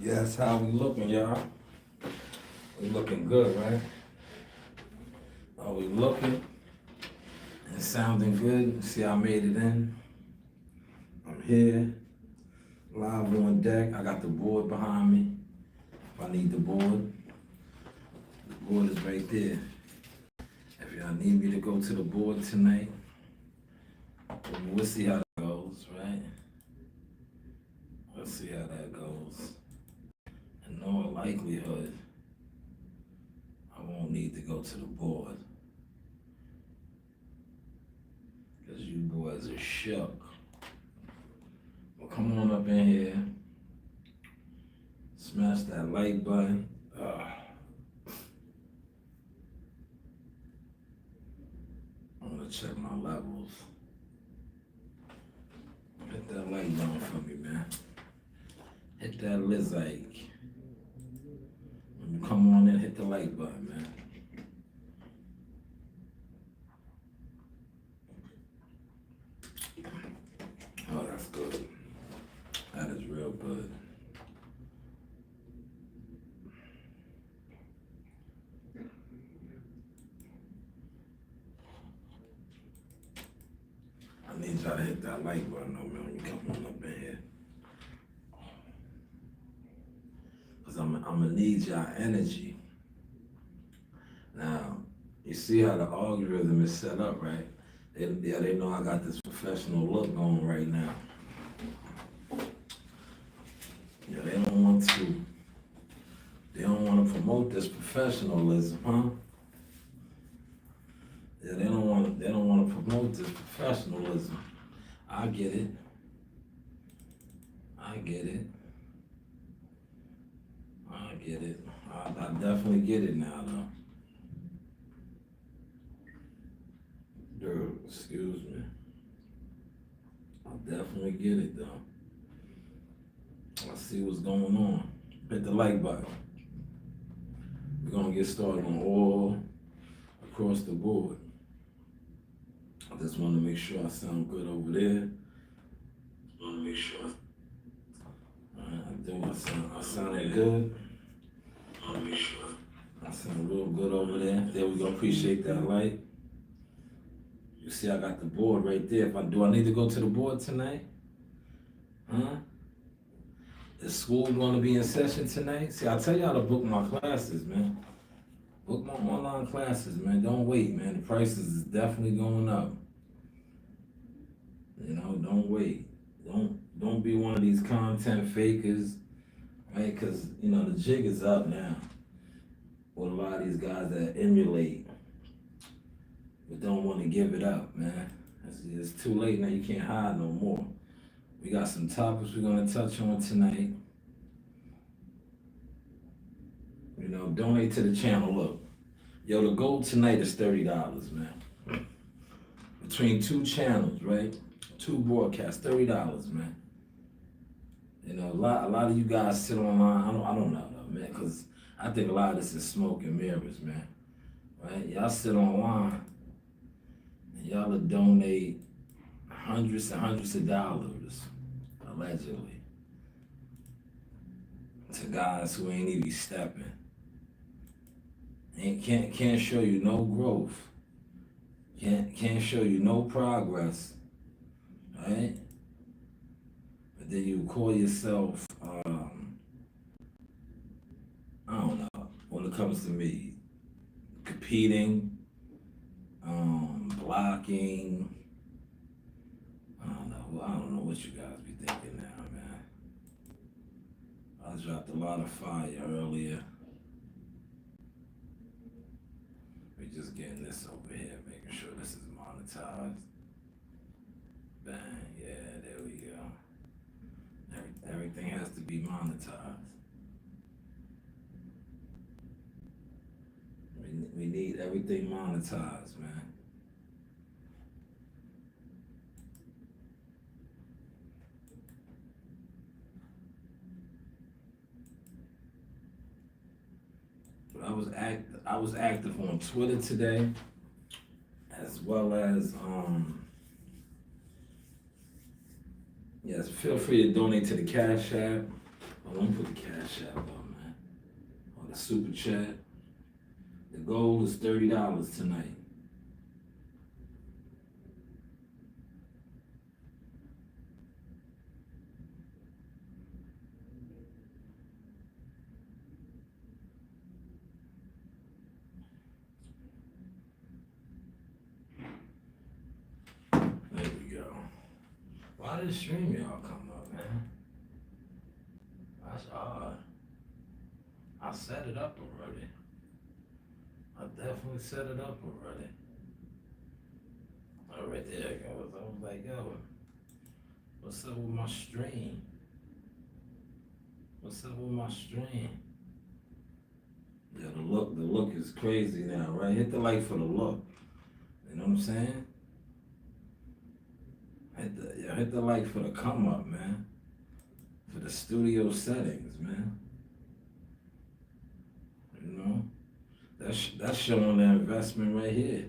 Yes, how we looking, y'all? We looking good, right? Are we looking and sounding good? See, I made it in. I'm here, live on deck. I got the board behind me. If I need the board is right there. If y'all need me to go to the board tonight, we'll see how that goes, right? Let's see how that goes. In all likelihood, I won't need to go to the board. Because you boys are shook. Well, come on up in here. Smash that like button. I'm gonna check my levels. Hit that like button for me, man. Hit that like. When you come on in, hit the like button, man. Oh, that's good. That is real good. I need y'all to hit that like button, though, man, when you come on up in here. Because I'm gonna need y'all energy. Now, you see how the algorithm is set up, right? They know I got this professional look going right now. Yeah, they don't want to promote this professionalism, huh? Yeah, they don't want to promote this professionalism. I get it. I definitely get it now, though. Dude, excuse me. I definitely get it, though. I see what's going on. Hit the like button. We're gonna get started on all across the board. I just want to make sure I sound good over there. Want to make sure. I do. I sounded good. Want to make sure. I sound real good over there. There we go. Appreciate that light. You see, I got the board right there. Do I need to go to the board tonight? Huh? Is school going to be in session tonight? See, I tell y'all to book my classes, man. Book my online classes, man. Don't wait, man. The prices is definitely going up. You know, don't wait. Don't be one of these content fakers, right? Because, you know, the jig is up now with a lot of these guys that emulate but don't want to give it up, man. It's too late now. You can't hide no more. We got some topics we're going to touch on tonight. You know, donate to the channel. Look, yo, the goal tonight is $30, man. Between two channels, right? Two broadcasts, $30, man. You know, a lot of you guys sit online. I don't know, though, man, because I think a lot of this is smoke and mirrors, man. Right? Y'all sit online and y'all will donate hundreds and hundreds of dollars, allegedly, to guys who ain't even stepping. And can't show you no growth. Can't show you no progress. Right? But then you call yourself, I don't know, when it comes to me, competing, blocking. I don't know what you guys be thinking now, man. I dropped a lot of fire earlier. We're just getting this over here, making sure this is monetized. Bang, yeah, there we go. Everything has to be monetized. We need everything monetized, man. But I was active on Twitter today, as well as yes, feel free to donate to the Cash App. Let me put the cash app up, man. On the super chat. The goal is $30 tonight. There we go. Why did stream y'all come up, man? That's odd. I set it up already. I definitely set it up already. Oh, right there it goes. I was like, yo, what's up with my stream? What's up with my stream? Yeah, the look is crazy now, right? Hit the like for the look. You know what I'm saying? Hit the like for the come up, man. For the studio settings, man. You know? That's showing the investment right here.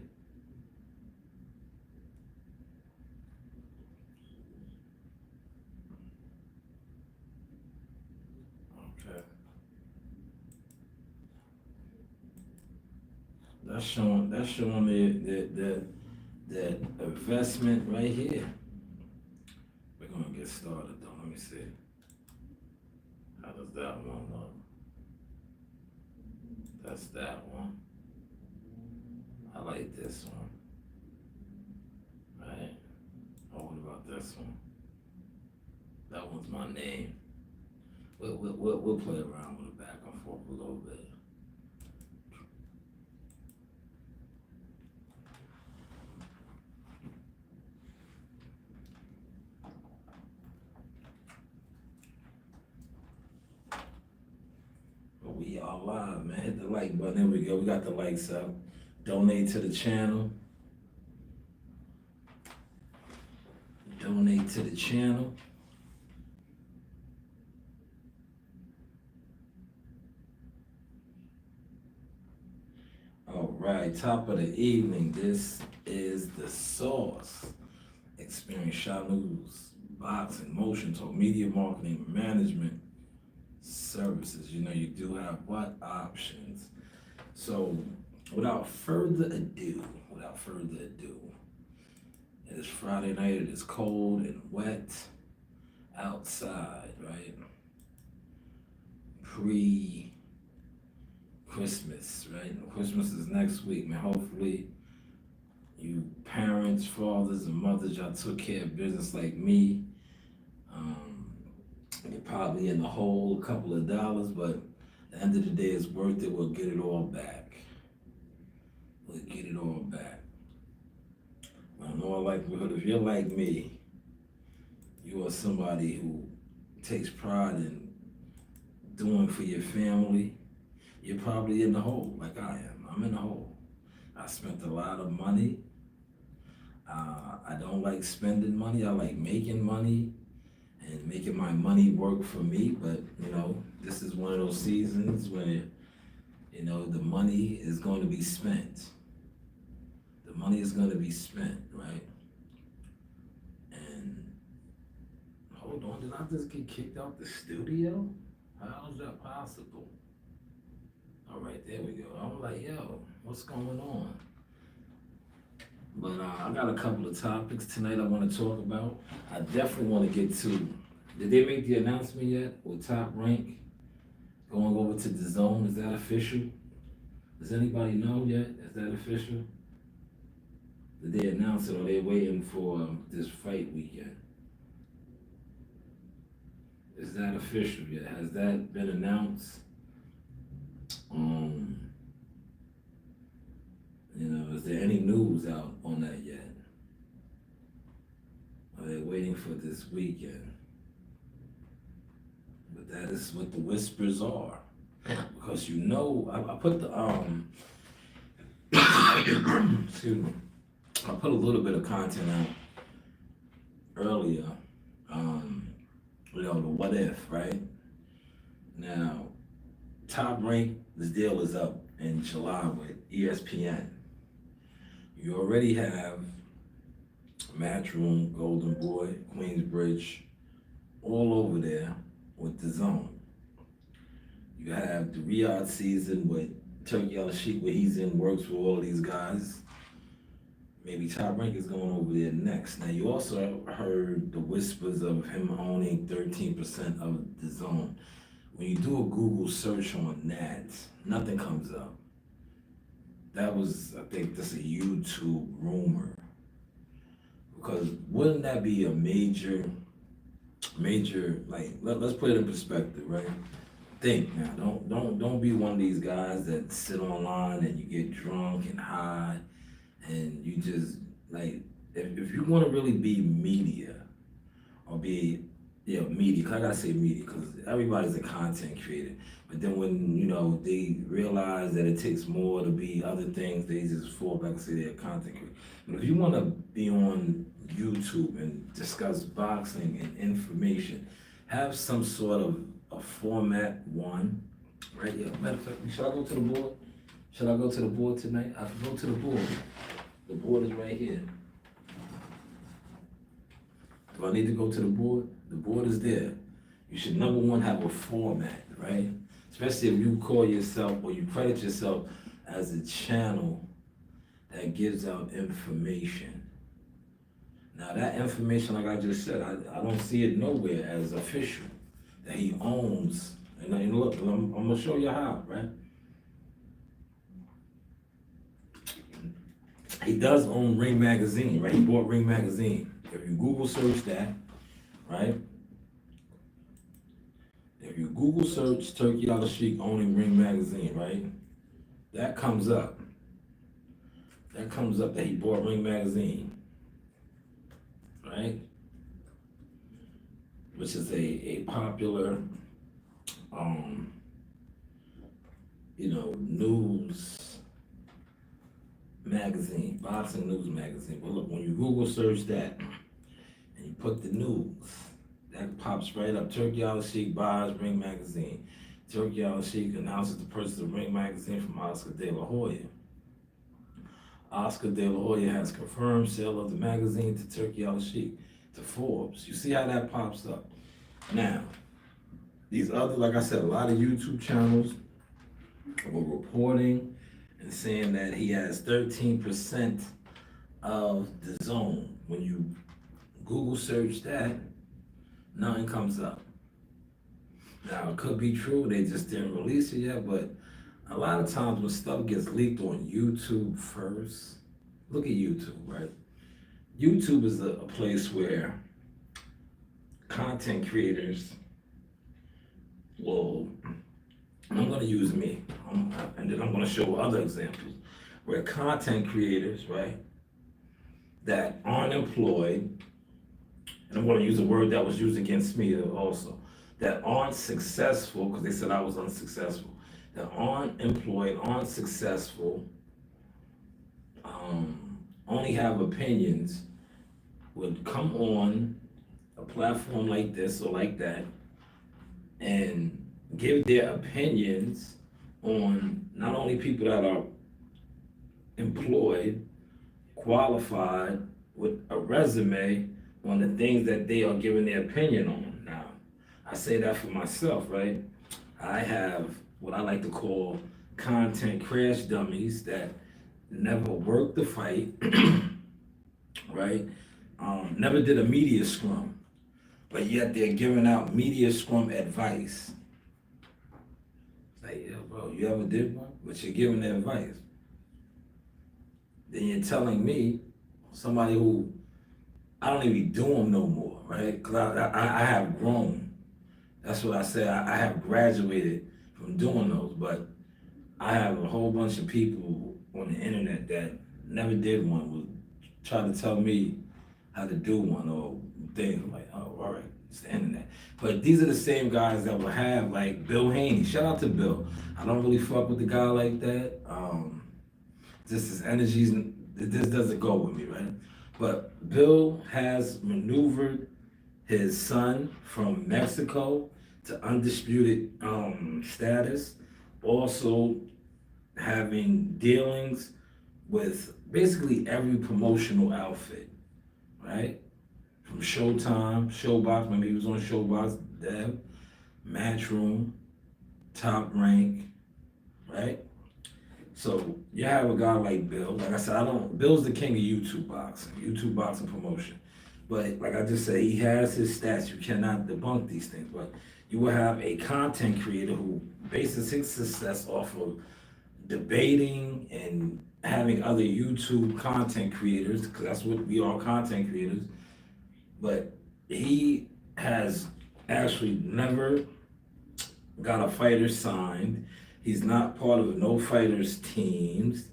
Okay. That's showing the investment right here. We're gonna get started though. Let me see. How does that one look? That's that one. I like this one. Right? Oh, what about this one? That one's my name. We'll play around with it back and forth a little bit. But we are live, man. Hit the like button. There we go. We got the likes up. Donate to the channel. Donate to the channel. All right, top of the evening. This is the Sauce. Experience Shanewz, boxing, motion talk, media marketing, management services. You know, you do have what options. So, without further ado, it is Friday night. It is cold and wet outside, right? Pre-Christmas, right? Christmas is next week, man. Hopefully, you parents, fathers, and mothers, y'all took care of business like me. You're probably in the hole a couple of dollars, but at the end of the day, it's worth it. We'll get it all back. In all likelihood, if you're like me, you are somebody who takes pride in doing for your family, you're probably in the hole like I am. I'm in the hole. I spent a lot of money. I don't like spending money. I like making money and making my money work for me. But, you know, this is one of those seasons when, you know, the money is going to be spent. The money is going to be spent, right? And hold on, did I just get kicked out the studio? How is that possible? All right, there we go. I'm like, yo, what's going on? But I got a couple of topics tonight I want to talk about. I definitely want to get to, did they make the announcement yet with Top Rank going over to the Zone? Is that official? Does anybody know yet? Is that official? Did they announce it or are they waiting for this fight weekend? Is that official yet? Has that been announced? You know, is there any news out on that yet? Are they waiting for this weekend? But that is what the whispers are. Because you know, I put the, excuse me, I put a little bit of content out earlier, you know, the what if, right? Now, Top Rank, this deal is up in July with ESPN. You already have Matchroom, Golden Boy, Queensbridge, all over there with the Zone. You have the Riyadh season with Turkey Al Sheikh, where he's in, works with all of these guys. Maybe Top Rank is going over there next. Now, you also heard the whispers of him owning 13% of the zone. When you do a Google search on that, nothing comes up. That was, I think, just a YouTube rumor. Because wouldn't that be a major, like, let's put it in perspective, right? Think now, don't be one of these guys that sit online and you get drunk and high and you just, like, if you want to really be media or be, media, 'cause I gotta say media, because everybody's a content creator. But then when, they realize that it takes more to be other things, they just fall back and say they're a content creator. But if you want to be on YouTube and discuss boxing and information, have some sort of a format, one, right? Yeah, matter of fact, should I go to the board? Should I go to the board tonight? I can go to the board. The board is right here. Do I need to go to the board? The board is there. You should, number one, have a format, right? Especially if you call yourself or you credit yourself as a channel that gives out information. Now that information, like I just said, I don't see it nowhere as official, that he owns. And look, I'm gonna show you how, right? He does own Ring Magazine, right? He bought Ring Magazine. If you Google search that, right? If you Google search Turkey Al Sheikh owning Ring Magazine, right? That comes up. That comes up that he bought Ring Magazine, right? Which is a popular, news magazine, boxing news magazine. Well, look, when you Google search that and you put the news, that pops right up. Turkey Al Sheikh buys Ring Magazine. Turkey Al Sheikh announces the purchase of Ring Magazine from Oscar De La Hoya. Oscar De La Hoya has confirmed sale of the magazine to Turkey Al Sheikh to Forbes. You see how that pops up? Now, these other, like I said, a lot of YouTube channels were reporting and saying that he has 13% of the zone. When you Google search that, nothing comes up. Now, it could be true, they just didn't release it yet, but a lot of times when stuff gets leaked on YouTube first, look at YouTube, right? YouTube is a place where content creators will, I'm going to use me, and then I'm going to show other examples, where content creators, right, that aren't employed, and I'm going to use a word that was used against me also, that aren't successful, because they said I was unsuccessful, that aren't employed, aren't successful, only have opinions, would come on a platform like this or like that and give their opinions on not only people that are employed, qualified, with a resume on the things that they are giving their opinion on. Now, I say that for myself, right? I have what I like to call content crash dummies that never worked the fight, right? Never did a media scrum, but yet they're giving out media scrum advice. It's like, yeah, bro, you ever did one? But you're giving the advice. Then you're telling me, somebody who, I don't even do them no more, right? Because I have grown. That's what I say. I have graduated from doing those, but I have a whole bunch of people on the internet that never did one, would try to tell me how to do one or things. I'm like, oh, all right, it's the internet. But these are the same guys that will have, like Bill Haney. Shout out to Bill. I don't really fuck with the guy like that. Just his energies, this doesn't go with me, right? But Bill has maneuvered his son from Mexico to undisputed status, also having dealings with basically every promotional outfit, right? From Showtime, Showbox, maybe he was on Showbox, Dev, Matchroom, Top Rank, right? So you have a guy like Bill. Like I said, Bill's the king of YouTube boxing promotion. But like I just said, he has his stats. You cannot debunk these things. But you will have a content creator who bases his success off of debating and having other YouTube content creators, because that's what we are, content creators. But he has actually never got a fighter signed. He's not part of no fighters teams.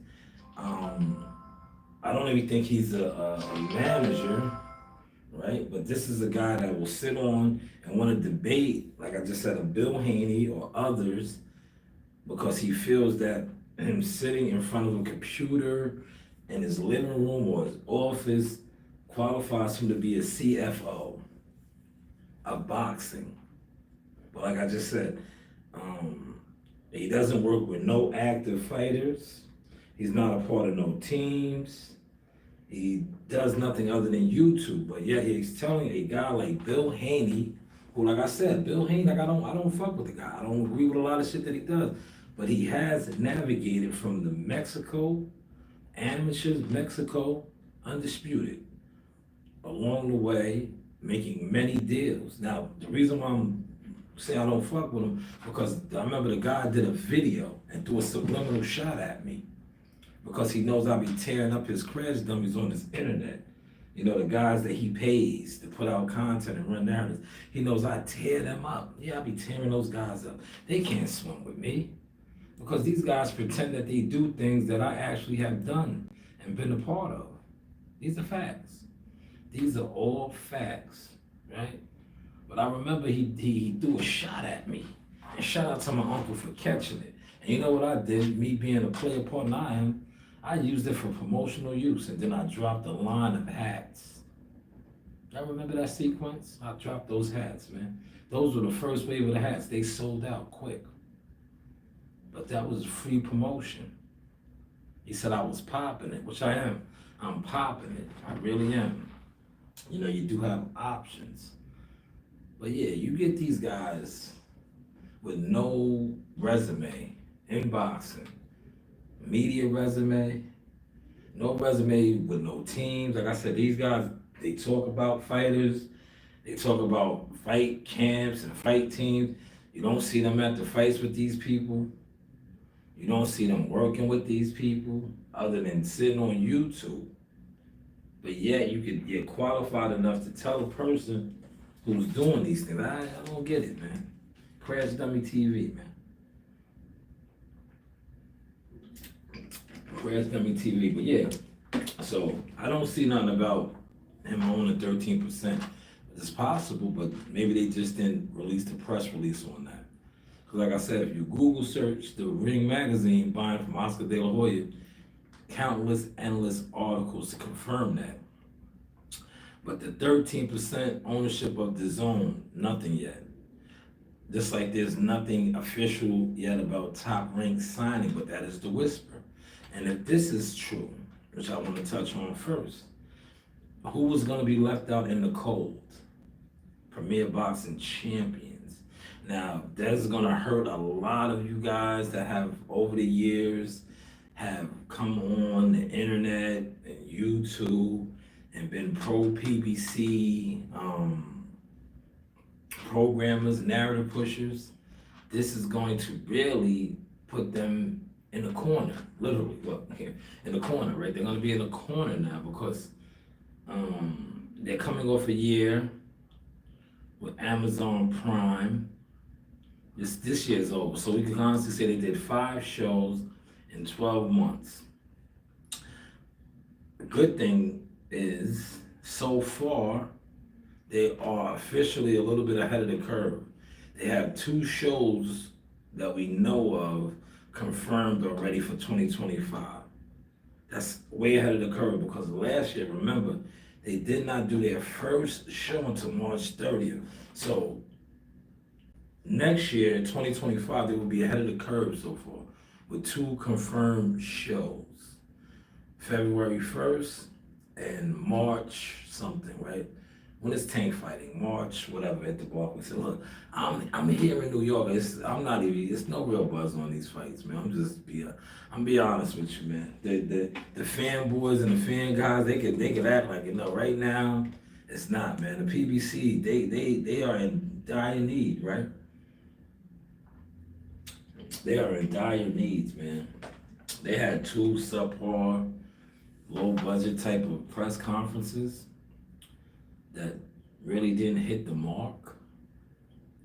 Um, I don't even think he's a manager, right? But this is a guy that will sit on and want to debate, like I just said, a Bill Haney or others, because he feels that him sitting in front of a computer in his living room or his office qualifies him to be a CFO of boxing. But like I just said, he doesn't work with no active fighters. He's not a part of no teams. He does nothing other than YouTube. But yet he's telling a guy like Bill Haney, who, like I said, Bill Haney, like I don't fuck with the guy. I don't agree with a lot of shit that he does. But he has navigated from the Mexico, amateurs, Mexico, undisputed, along the way, making many deals. Now, the reason why I'm saying I don't fuck with him, because I remember the guy did a video and threw a subliminal shot at me, because he knows I'll be tearing up his crash dummies on his internet. You know, the guys that he pays to put out content and run narratives. He knows I tear them up. Yeah, I'll be tearing those guys up. They can't swim with me, because these guys pretend that they do things that I actually have done and been a part of. These are facts. These are all facts, right? But I remember he threw a shot at me. And shout out to my uncle for catching it. And you know what I did? Me being a player partner I am, I used it for promotional use, and then I dropped a line of hats. Y'all remember that sequence? I dropped those hats, man. Those were the first wave of the hats. They sold out quick. But that was free promotion. He said I was popping it, which I am. I'm popping it. I really am. You know, you do have options. But yeah, you get these guys with no resume in boxing, media resume, no resume with no teams. Like I said, these guys, they talk about fighters, they talk about fight camps and fight teams. You don't see them at the fights with these people. You don't see them working with these people other than sitting on YouTube. But yet you could get qualified enough to tell a person who's doing these things. I don't get it, man. Crash Dummy TV, man. Crash Dummy TV. But yeah, so I don't see nothing about him owning 13%. It's possible, but maybe they just didn't release the press release on that. Because like I said, if you Google search the Ring magazine buying from Oscar De La Hoya, countless endless articles to confirm that. But the 13% ownership of the zone, nothing yet. Just like there's nothing official yet about Top Rank signing, but that is the whisper. And if this is true, which I want to touch on first, who was going to be left out in the cold? Premier Boxing Champions. Now, that's going to hurt a lot of you guys that have, over the years, have come on the internet and YouTube and been pro PBC programmers, narrative pushers. This is going to really put them in the corner, literally. Well, here in the corner, right? They're going to be in the corner now, because they're coming off a year with Amazon Prime. This year's over, so we can honestly say they did 5 shows in 12 months. The good thing is, so far, they are officially a little bit ahead of the curve. They have 2 shows that we know of confirmed already for 2025. That's way ahead of the curve, because last year, remember, they did not do their first show until March 30th. So next year, 2025, they will be ahead of the curve so far, with 2 confirmed shows. February 1st and March something, right? when it's Tank fighting, March, whatever, at the Barclays. Say, look, I'm here in New York. I'm not even. It's no real buzz on these fights, man. I'm be honest with you, man. The fanboys and the fan guys, they could act like it. No, right now, it's not, man. The PBC, they are in dire need, right? They are in dire needs, man. They had two subpar, low budget type of press conferences that really didn't hit the mark.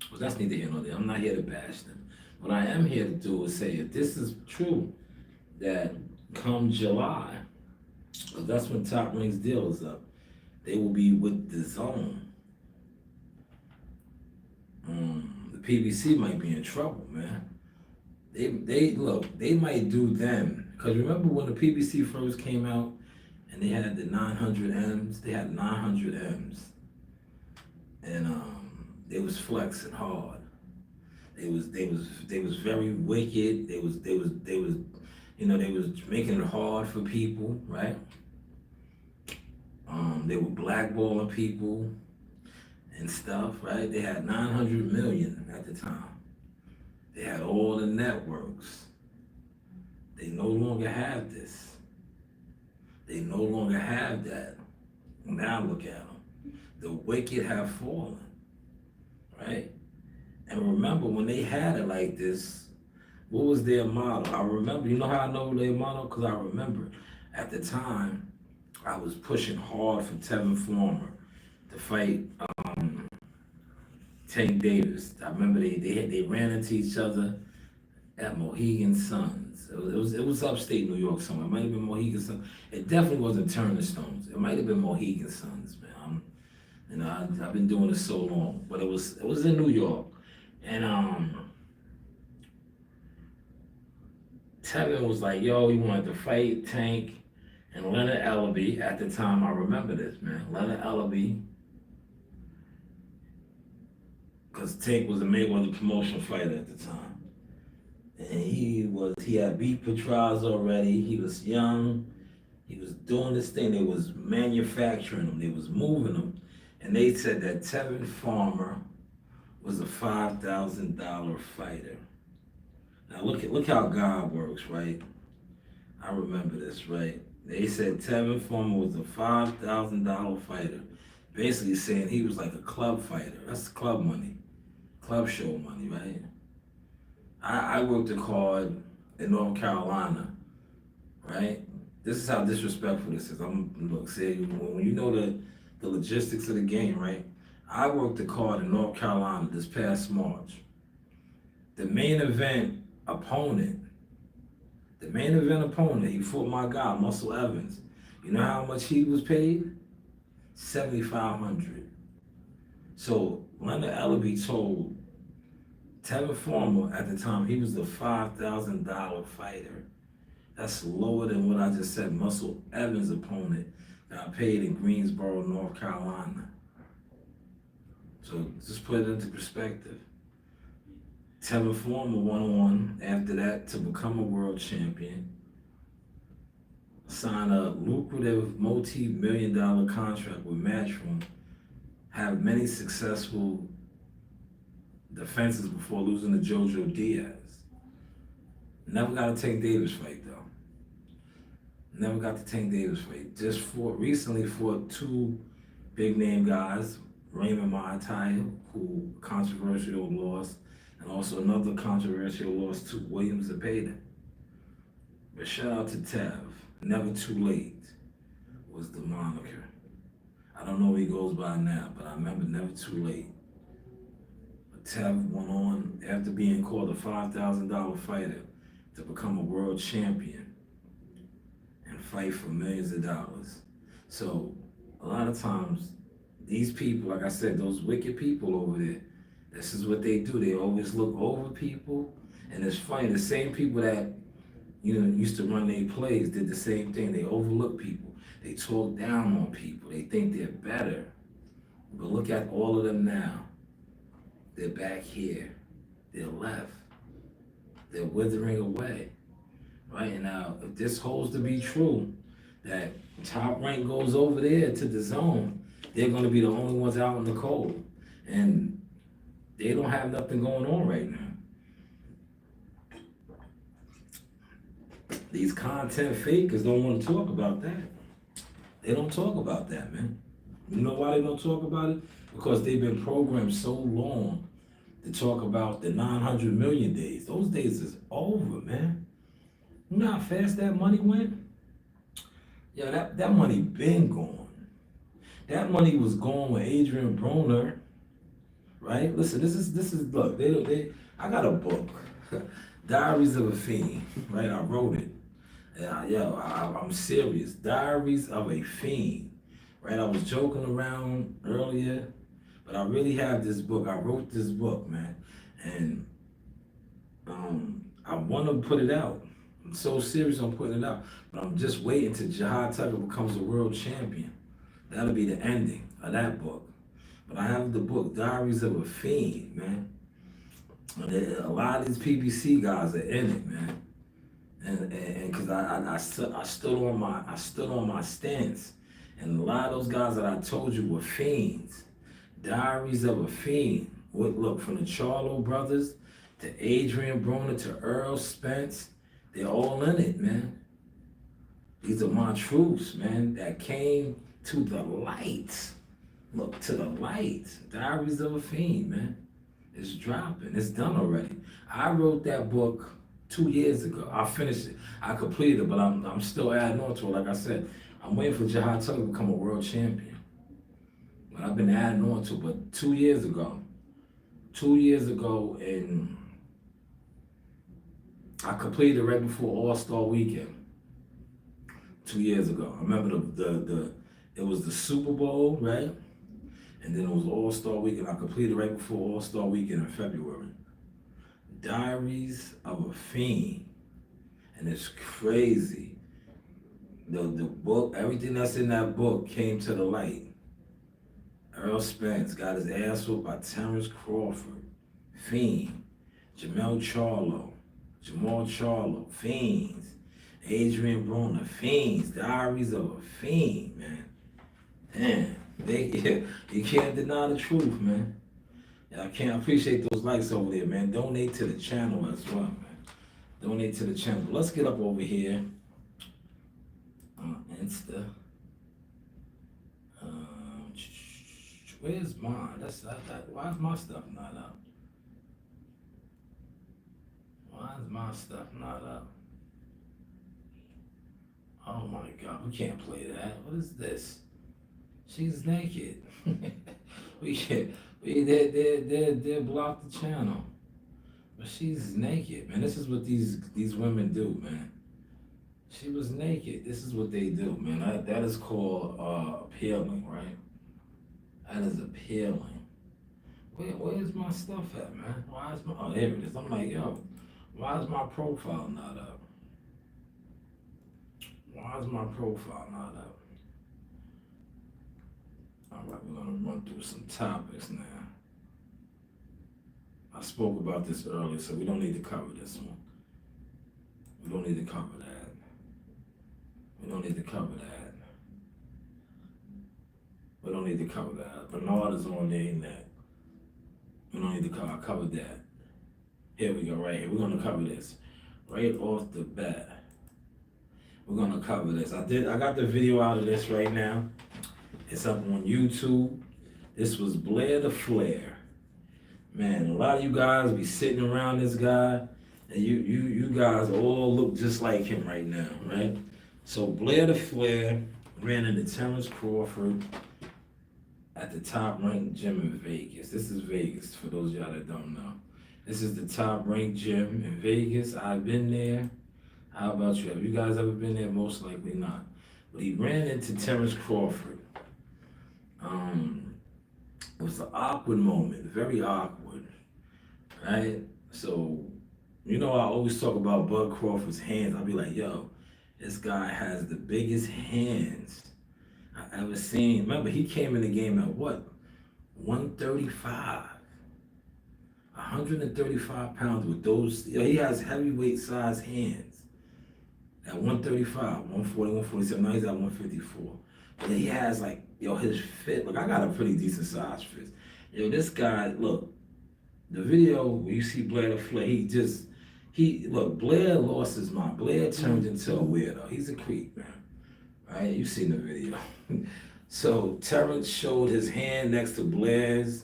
Well, that's neither here nor there. I'm not here to bash them. What I am here to do is say, if this is true, that come July, because that's when Top Rank's deal is up, they will be with the zone. The PBC might be in trouble, man. They might do them. Because remember when the PBC first came out and they had the 900 M's, they had 900 M's. And they was flexing hard. They was very wicked. They was making it hard for people, right? They were blackballing people and stuff, right? They had 900 million at the time. They had all the networks. They no longer have this. They no longer have that. Now look at them. The wicked have fallen, right? And remember, when they had it like this, what was their motto? I remember, you know how I know their motto? Because I remember at the time, I was pushing hard for Tevin Farmer to fight Tank Davis. I remember they ran into each other at Mohegan Suns. It was upstate New York somewhere. It might have been Mohegan Suns. It definitely wasn't Turner Stones. It might have been Mohegan Suns, man. I've been doing this so long, but it was in New York, and Tevin was like, yo, he wanted to fight Tank and Leonard Ellaby. At the time, I remember this, man. Leonard Ellaby, because Tank was a Mayweather promotion fighter at the time. And he had beat Petraz already. He was young. He was doing this thing. They was manufacturing him. They was moving him. And they said that Tevin Farmer was a $5,000 fighter. Now look how God works, right? I remember this, right? They said Tevin Farmer was a $5,000 fighter. Basically saying he was like a club fighter. That's club money. Club show money, right? I worked a card in North Carolina, right? This is how disrespectful this is. When you know the logistics of the game, right? I worked a card in North Carolina this past March. The main event opponent, he fought my guy, Muscle Evans. You know how much he was paid? $7,500. So Leonard Ellaby told Tevin Farmer at the time he was a $5,000 fighter. That's lower than what I just said. Muscle Evans' opponent got paid in Greensboro, North Carolina. So just put it into perspective. Tevin Farmer went on after that to become a world champion, sign a lucrative multi-million-dollar contract with Matchroom, have many successful defenses before losing to Jojo Diaz. Never got a Tank Davis fight though. Never got the Tank Davis fight. Recently fought two big name guys, Raymond Muay, who controversial loss, and also another controversial loss to William Zepeda. But shout out to Tev. Never Too Late was the moniker. I don't know what he goes by now, but I remember Never Too Late. But Tev went on, after being called a $5,000 fighter, to become a world champion and fight for millions of dollars. So a lot of times, these people, like I said, those wicked people over there, this is what they do. They always look over people. And it's funny, the same people that used to run their plays did the same thing. They overlook people. They talk down on people. They think they're better. But look at all of them now. They're back here. They're left. They're withering away. Right now, if this holds to be true, that Top Rank goes over there to the zone, they're gonna be the only ones out in the cold. And they don't have nothing going on right now. These content fakers don't want to talk about that. They don't talk about that, man. You know why they don't talk about it? Because they've been programmed so long to talk about the 900 million days. Those days is over, man. You know how fast that money went? Yeah, that money been gone. That money was gone with Adrian Broner, right? Listen, this is look, I got a book, Diaries of a Fiend, right? I wrote it. I'm serious. Diaries of a Fiend, right? I was joking around earlier, but I really have this book. I wrote this book, man, and I want to put it out. I'm so serious on putting it out, but I'm just waiting till Jihad Tucker becomes a world champion. That'll be the ending of that book. But I have the book Diaries of a Fiend, man. And a lot of these PBC guys are in it, man. And because I stood on my stance, and a lot of those guys that I told you were fiends. Diaries of a Fiend. Look, from the Charlo brothers to Adrian Broner to Earl Spence, they're all in it, man. These are my troops, man, that came to the light. Look, to the light. Diaries of a Fiend, man. It's dropping. It's done already. I wrote that book 2 years ago. I finished it. I completed it, but I'm still adding on to it. Like I said, I'm waiting for Jihad Tucker to become a world champion. But I've been adding on to it. But 2 years ago, and I completed it right before All-Star Weekend. 2 years ago. I remember it was the Super Bowl, right? And then it was All-Star Weekend. I completed right before All-Star Weekend in February. Diaries of a Fiend. And it's crazy. The book, everything that's in that book came to the light. Earl Spence got his ass whooped by Terrence Crawford. Fiend. Jamal Charlo. Fiends. Adrian Broner. Fiends. Diaries of a Fiend, man. Damn. You can't deny the truth, man. And I can't appreciate those likes over there, man. Donate to the channel as well, man. Donate to the channel. Let's get up over here on Insta. Where's mine? Why is my stuff not up? Why is my stuff not up? Oh my God, we can't play that. What is this? She's naked. They blocked the channel. But she's naked, man. This is what these women do, man. She was naked. This is what they do, man. That is called appealing, right? That is appealing. Where's my stuff at, man? Why is oh, there it is. I'm like, yo, why is my profile not up? Why is my profile not up? All right, we're gonna run through some topics now. I spoke about this earlier, so we don't need to cover this one. We don't need to cover that. We don't need to cover that. We don't need to cover that. Bernard is on their neck. We don't need to cover. I covered that. Here we go, right here. We're gonna cover this right off the bat. We're gonna cover this. I got the video out of this right now. It's up on YouTube. This was Blair the Flair. Man, a lot of you guys be sitting around this guy, and you guys all look just like him right now, right? So Blair the Flair ran into Terrence Crawford at the top ranked gym in Vegas. This is Vegas, for those of y'all that don't know. This is the top ranked gym in Vegas. I've been there. How about you? Have you guys ever been there? Most likely not. But he ran into Terrence Crawford. It was an awkward moment, very awkward, right? So, you know, I always talk about Bud Crawford's hands. I'll be like, yo, this guy has the biggest hands I ever seen. Remember, he came in the game at what? 135. 135 pounds with those, he has heavyweight size hands. At 135, 140, 147, now he's at 154. But he has like yo, his fit, look, I got a pretty decent sized fist. Yo, this guy, look, the video where you see Blair the Flare, look, Blair lost his mind. Blair turned into a weirdo. He's a creep, man. Right? You seen the video. So Terrence showed his hand next to Blair's,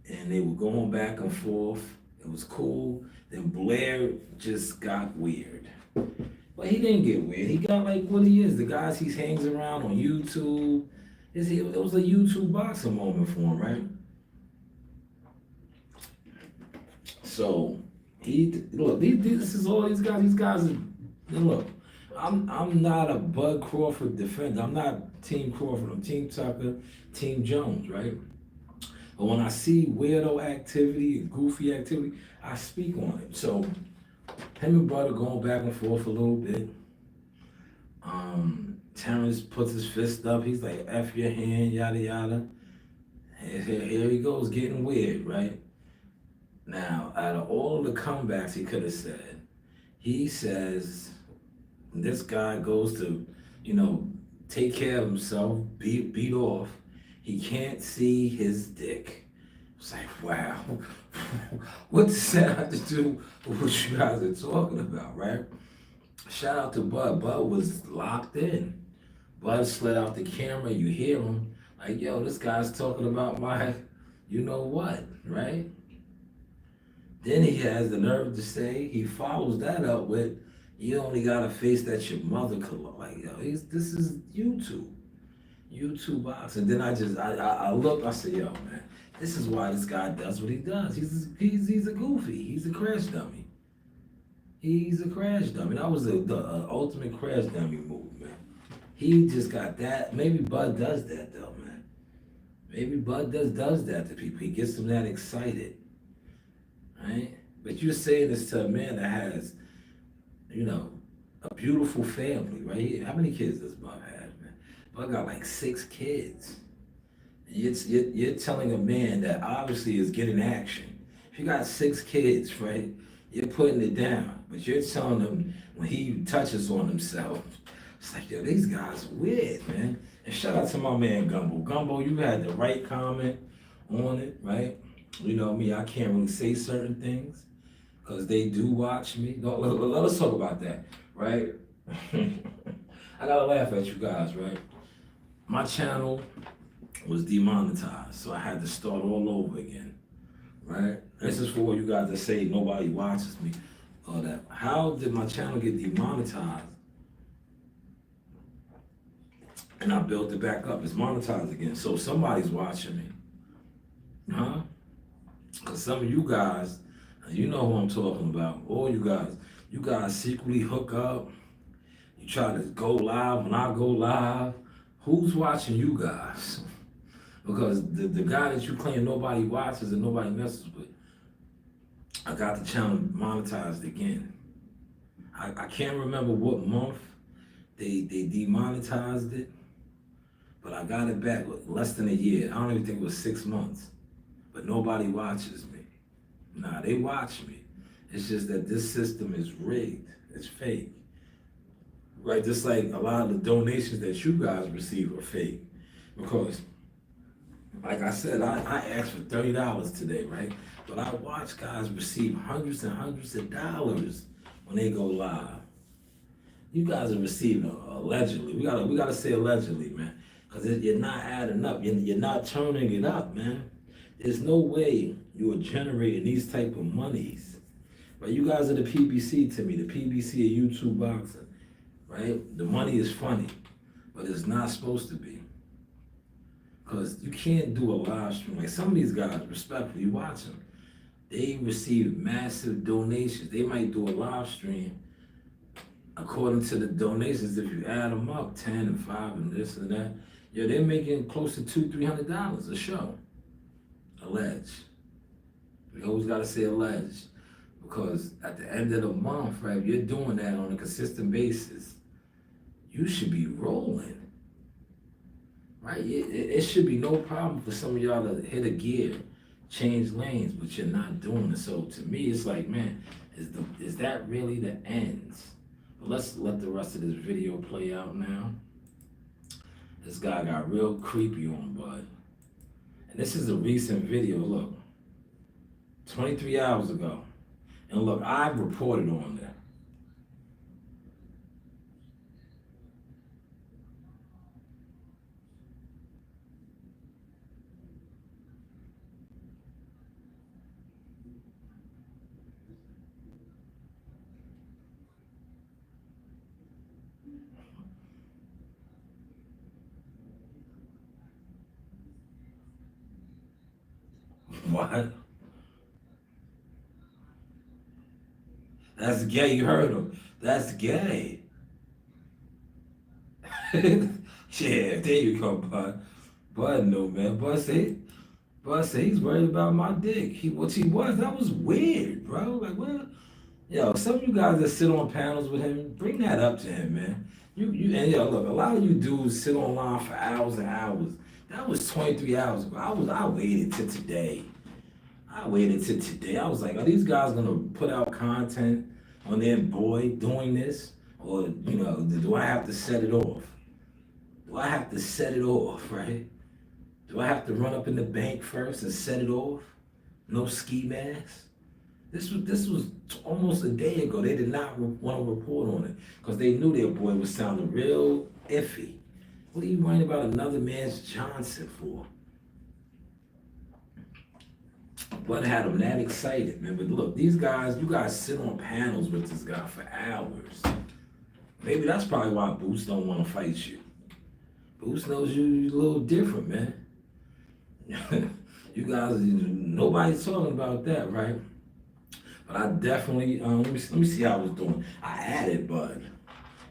and they were going back and forth. It was cool. Then Blair just got weird. But he didn't get weird. He got like what he is. The guys he hangs around on YouTube. It was a YouTube boxing moment for him, right? So this is all these guys. These guys are, look. I'm not a Bud Crawford defender. I'm not Team Crawford. I'm Team Tucker, Team Jones, right? But when I see weirdo activity and goofy activity, I speak on it. So him and Bud are going back and forth a little bit. Terrence puts his fist up. He's like, F your hand, yada, yada. Here he goes, getting weird, right? Now, out of all the comebacks he could have said, he says, this guy goes to, take care of himself, beat off. He can't see his dick. It's like, wow. What does that have to do with what you guys are talking about, right? Shout out to Bud. Bud was locked in. Bud slid out the camera. You hear him like, yo, this guy's talking about my, you know what, right? Then he has the nerve to say, he follows that up with, you only got a face that your mother could look like. Yo, this is YouTube boxing. Then I look, I say, yo, man, this is why this guy does what he does. He's a goofy. He's a crash dummy. He's a crash dummy. That was the ultimate crash dummy move, man. He just got that. Maybe Bud does that though, man. Maybe Bud does that to people. He gets them that excited, right? But you're saying this to a man that has, a beautiful family, right? How many kids does Bud have, man? Bud got like 6 kids. You're telling a man that obviously is getting action. If you got 6 kids, right? You're putting it down, but you're telling him when he touches on himself, it's like, yo, these guys are weird, man. And shout out to my man Gumbo. Gumbo, you had the right comment on it, right? You know me, I can't really say certain things because they do watch me. No, let's talk about that, right? I gotta laugh at you guys, right? My channel was demonetized, so I had to start all over again, right? This is for you guys that say nobody watches me or that. How did my channel get demonetized? And I built it back up. It's monetized again. So somebody's watching me. Huh? Because some of you guys, you know who I'm talking about. All you guys secretly hook up. You try to go live when I go live. Who's watching you guys? Because the guy that you claim nobody watches and nobody messes with, I got the channel monetized again. I can't remember what month they demonetized it, but I got it back with less than a year. I don't even think it was 6 months. But nobody watches me. Nah, they watch me. It's just that this system is rigged. It's fake. Right? Just like a lot of the donations that you guys receive are fake. Because, like I said, I asked for $30 today, right? But I watch guys receive hundreds and hundreds of dollars when they go live. You guys are receiving allegedly. We gotta say allegedly, man, because you're not adding up. You're not turning it up, man. There's no way you are generating these type of monies. But you guys are the PBC to me, the PBC of YouTube boxing, right? The money is funny, but it's not supposed to be. Because you can't do a live stream. Like some of these guys, respectfully, you watch them. They receive massive donations. They might do a live stream according to the donations. If you add them up, 10 and 5 and this and that, they're making close to $200-300 a show. Alleged. We always gotta say alleged. Because at the end of the month, right, if you're doing that on a consistent basis, you should be rolling. Right? It should be no problem for some of y'all to hit a gear, change lanes, but you're not doing it. So to me, it's like, man, is that really the ends? But let's let the rest of this video play out now. This guy got real creepy on Bud. And this is a recent video, look, 23 hours ago. And look, I reported on that. What? That's gay, you heard him. That's gay. Yeah, there you go, Bud. Bud, no, man. Bud say he's worried about my dick. What he was, that was weird, bro. Like, what? Yo, some of you guys that sit on panels with him, bring that up to him, man. And yo, look, a lot of you dudes sit online for hours and hours. That was 23 hours ago. I waited till today. I waited till today. I was like, are these guys gonna put out content on their boy doing this? Or, do I have to set it off? Do I have to set it off, right? Do I have to run up in the bank first and set it off? No ski mask? This was almost a day ago. They did not want to report on it because they knew their boy was sounding real iffy. What are you worrying about another man's Johnson for? Bud had him that excited, man. But look, you guys sit on panels with this guy for hours. Maybe that's probably why Boots don't want to fight you. Boots knows you're a little different, man. You guys, nobody's talking about that, right? But I definitely, let me see how I was doing. I added Bud,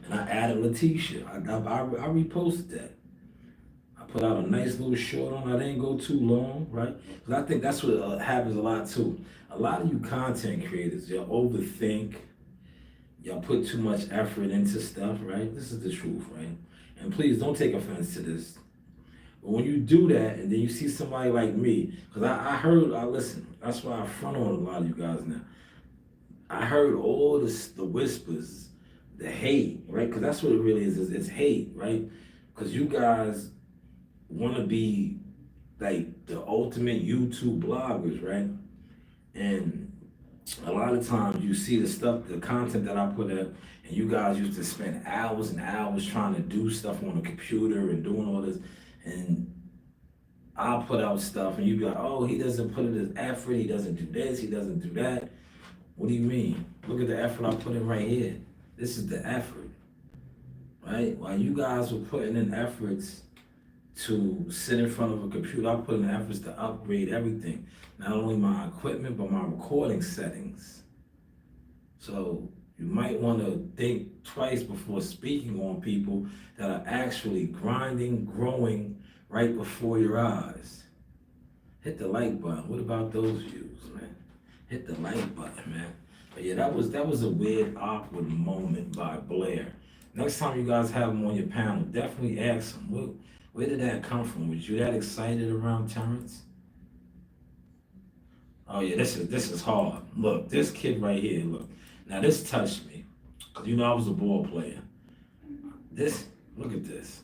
and I added Letitia. I reposted that. I put out a nice little short on. I didn't go too long, right? Because I think that's what happens a lot too. A lot of you content creators, y'all overthink. Y'all put too much effort into stuff, right? This is the truth, right? And please don't take offense to this. But when you do that, and then you see somebody like me, because I listen. That's why I front on a lot of you guys now. I heard all the whispers, the hate, right? Because that's what it really is. It's hate, right? Because you guys want to be like the ultimate YouTube bloggers, right? And a lot of times you see the content that I put up, and you guys used to spend hours and hours trying to do stuff on the computer and doing all this, and I'll put out stuff, and you be like, oh, he doesn't put in his effort, he doesn't do this, he doesn't do that. What do you mean? Look at the effort I put in right here. This is the effort, right? While you guys were putting in efforts to sit in front of a computer, I put in efforts to upgrade everything. Not only my equipment, but my recording settings. So you might want to think twice before speaking on people that are actually grinding, growing right before your eyes. Hit the like button. What about those views, man? Hit the like button, man. But yeah, that was a weird, awkward moment by Blair. Next time you guys have him on your panel, definitely ask him, where did that come from? Was you that excited around Terrence? Oh yeah, this is hard. Look, this kid right here, look. Now this touched me. Cause I was a ball player. Look at this.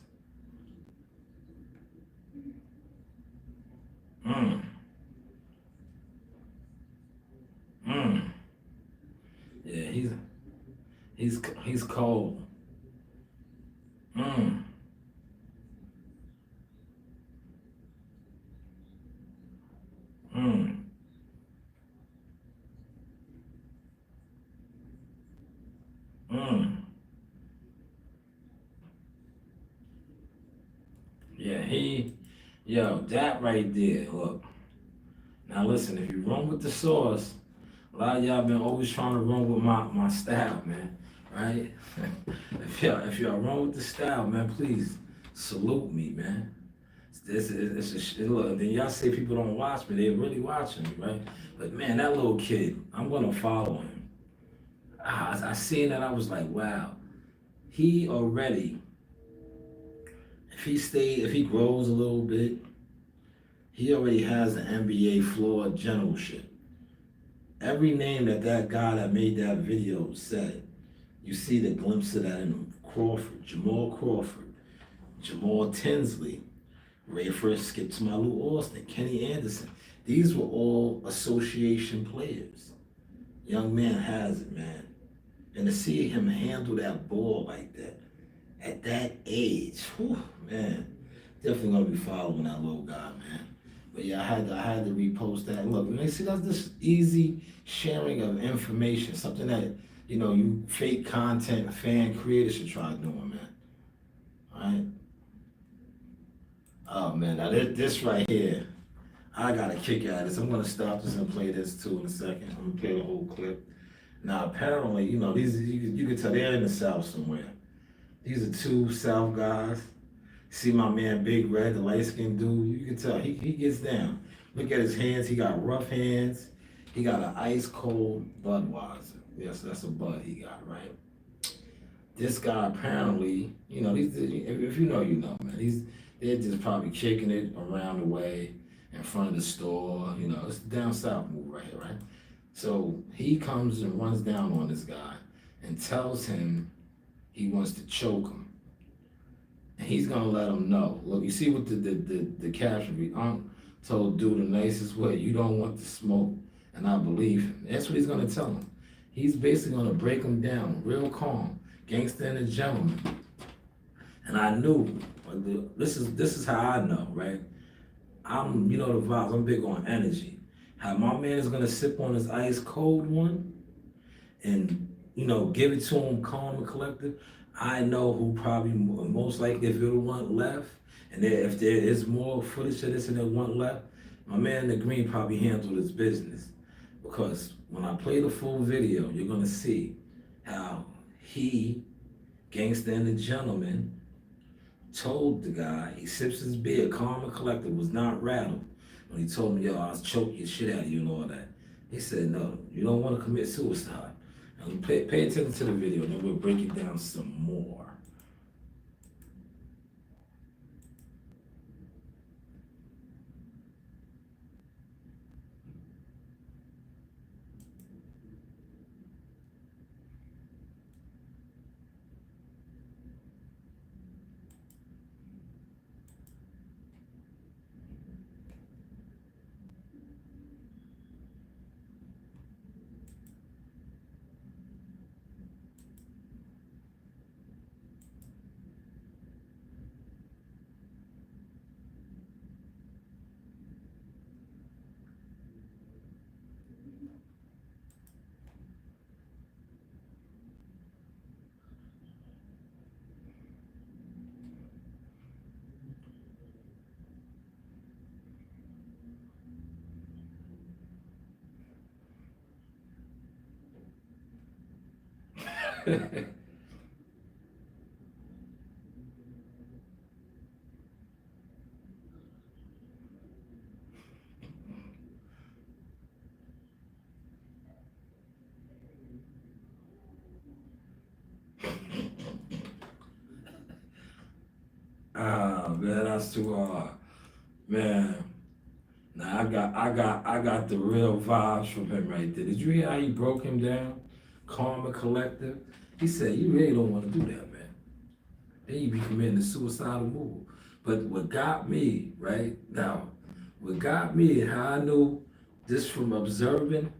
Mm. Mm. Yeah, he's cold. Mm. Mm. Mm. Yeah, that right there, look. Now listen, if you run with the sauce, a lot of y'all been always trying to run with my style, man, right? if y'all run with the style, man, please salute me, man. Look, then y'all say people don't watch me, they're really watching me, right? But man, that little kid, I'm gonna follow him. I seen that, I was like, wow, he already, if he grows a little bit, he already has an NBA floor generalship. Every name that guy that made that video said, you see the glimpse of that in him. Crawford, Jamal Crawford, Jamal Tinsley, Rayford Skip to my Lou Austin, Kenny Anderson. These were all association players. Young man has it, man. And to see him handle that ball like that at that age, whew, man, definitely gonna be following that little guy, man. But yeah, I had to repost that. Look, man, see that's this easy sharing of information, something that you fake content fan creators should try doing, man. All right. Oh man, now this right here, I got a kick out of this. I'm gonna stop this and play this too in a second. I'm gonna play the whole clip. Now apparently, these you can tell they're in the South somewhere. These are two South guys. See my man Big Red, the light skinned dude. You can tell he gets down. Look at his hands. He got rough hands. He got an ice cold Budweiser. Yes, that's a Bud he got, right? This guy apparently, if you know, you know, man. They're just probably kicking it around the way in front of the store. It's the down south move right here, right? So he comes and runs down on this guy and tells him he wants to choke him. And he's gonna let him know. Look, you see what the caption be? Told dude the nicest way, you don't want to smoke, and I believe him. That's what he's gonna tell him. He's basically gonna break him down, real calm, gangster and a gentleman. And I knew, this is how I know, right? I'm, the vibes. I'm big on energy. How my man is gonna sip on his ice cold one, and give it to him calm and collected. I know who probably most likely, if it'll want left, and if there is more footage of this and there want left, my man in the green probably handled his business. Because when I play the full video, you're gonna see how he, gangster and the gentleman, told the guy, he sips his beer, calm and collected, was not rattled. When he told me, yo, I'll choke your shit out of you and all that. He said, no, you don't want to commit suicide. Now, pay attention to the video, and then we'll break it down some more. Ah, man, that's too hard. Man, now I got the real vibes from him right there. Did you hear how he broke him down? Calm and collective. He said, you really don't want to do that, man. Then you be committing a suicidal move. But what got me, right? Now, what got me and how I knew this from observing,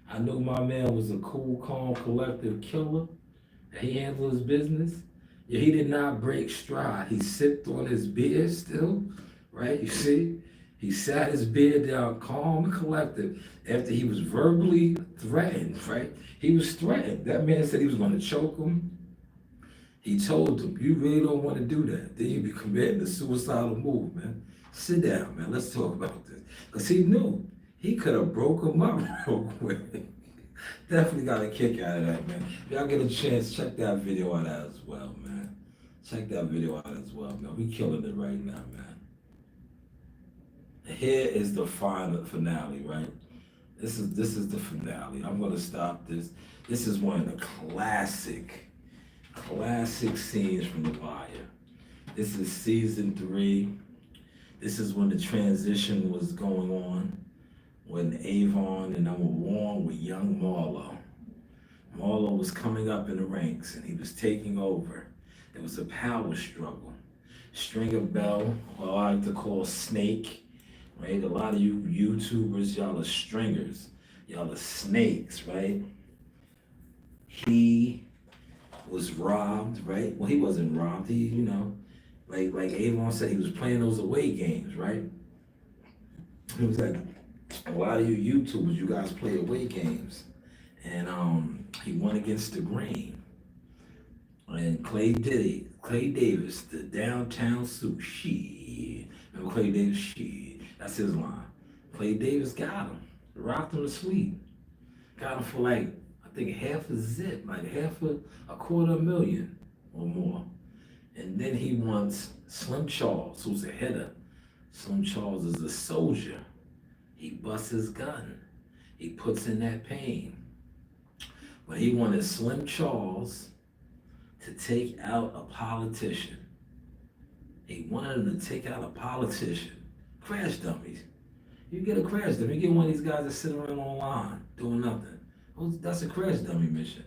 I knew my man was a cool, calm, collective killer. He handled his business. Yeah, he did not break stride. He sipped on his beer still, right? You see? He sat his beer down calm and collected after he was verbally threatened, right? He was threatened. That man said he was going to choke him. He told him, you really don't want to do that. Then you be committing a suicidal move, man. Sit down, man. Let's talk about this. Because he knew he could have broke him up real quick. Definitely got a kick out of that, man. If y'all get a chance, check that video out as well, man. Check that video out as well, man. We killing it right now, man. Here is the final finale, right? This is the finale. I'm gonna stop this. This is one of the classic scenes from The Wire. This is season 3. This is when the transition was going on, when Avon and them were warm with young Marlo. Marlo was coming up in the ranks and he was taking over. It was a power struggle. Stringer Bell, or I like to call Snake, right? A lot of you YouTubers, y'all are stringers. Y'all are snakes, right? He was robbed, right? Well, he wasn't robbed. He, like Avon said, he was playing those away games, right? He was like, a lot of you YouTubers, you guys play away games, and he won against the Green. And Clay Davis, the downtown sushi. Remember Clay Davis? Shit, that's his line. Clay Davis got him, rocked him to sleep, got him for like I think half a zip, like a quarter million or more. And then he wants Slim Charles, who's a hitter. Slim Charles is a soldier. He busts his gun. He puts in that pain. But he wanted Slim Charles to take out a politician. He wanted him to take out a politician. Crash dummies. You get a crash dummy. You get one of these guys that sit around online doing nothing. Well, that's a crash dummy mission.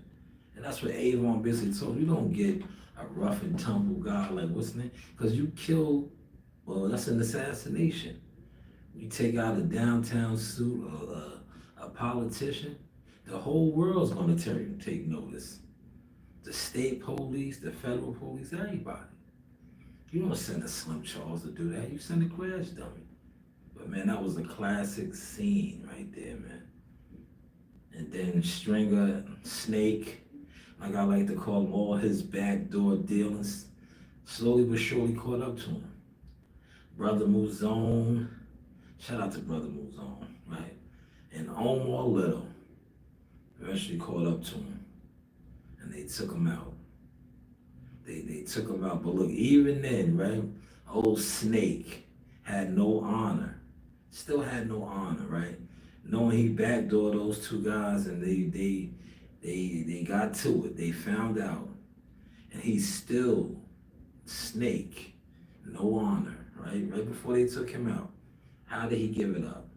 And that's what Avon basically told you. You don't get a rough and tumble guy like what's his name? Because you kill, well, that's an assassination. You take out a downtown suit or a politician, the whole world's gonna take notice. The state police, the federal police, everybody. You don't send a Slim Charles to do that. You send a crash dummy. But man, that was a classic scene right there, man. And then Stringer, Snake, like I like to call him, all his backdoor dealings, slowly but surely caught up to him. Brother Muzone, shout out to Brother Muzone, right? And Omar Little eventually caught up to him, and they took him out. They took him out, but look, even then, right? Old Snake had no honor, still had no honor, right? Knowing he backdoored those two guys, and they got to it. They found out, and he's still Snake, no honor, right? Right before they took him out, how did he give it up?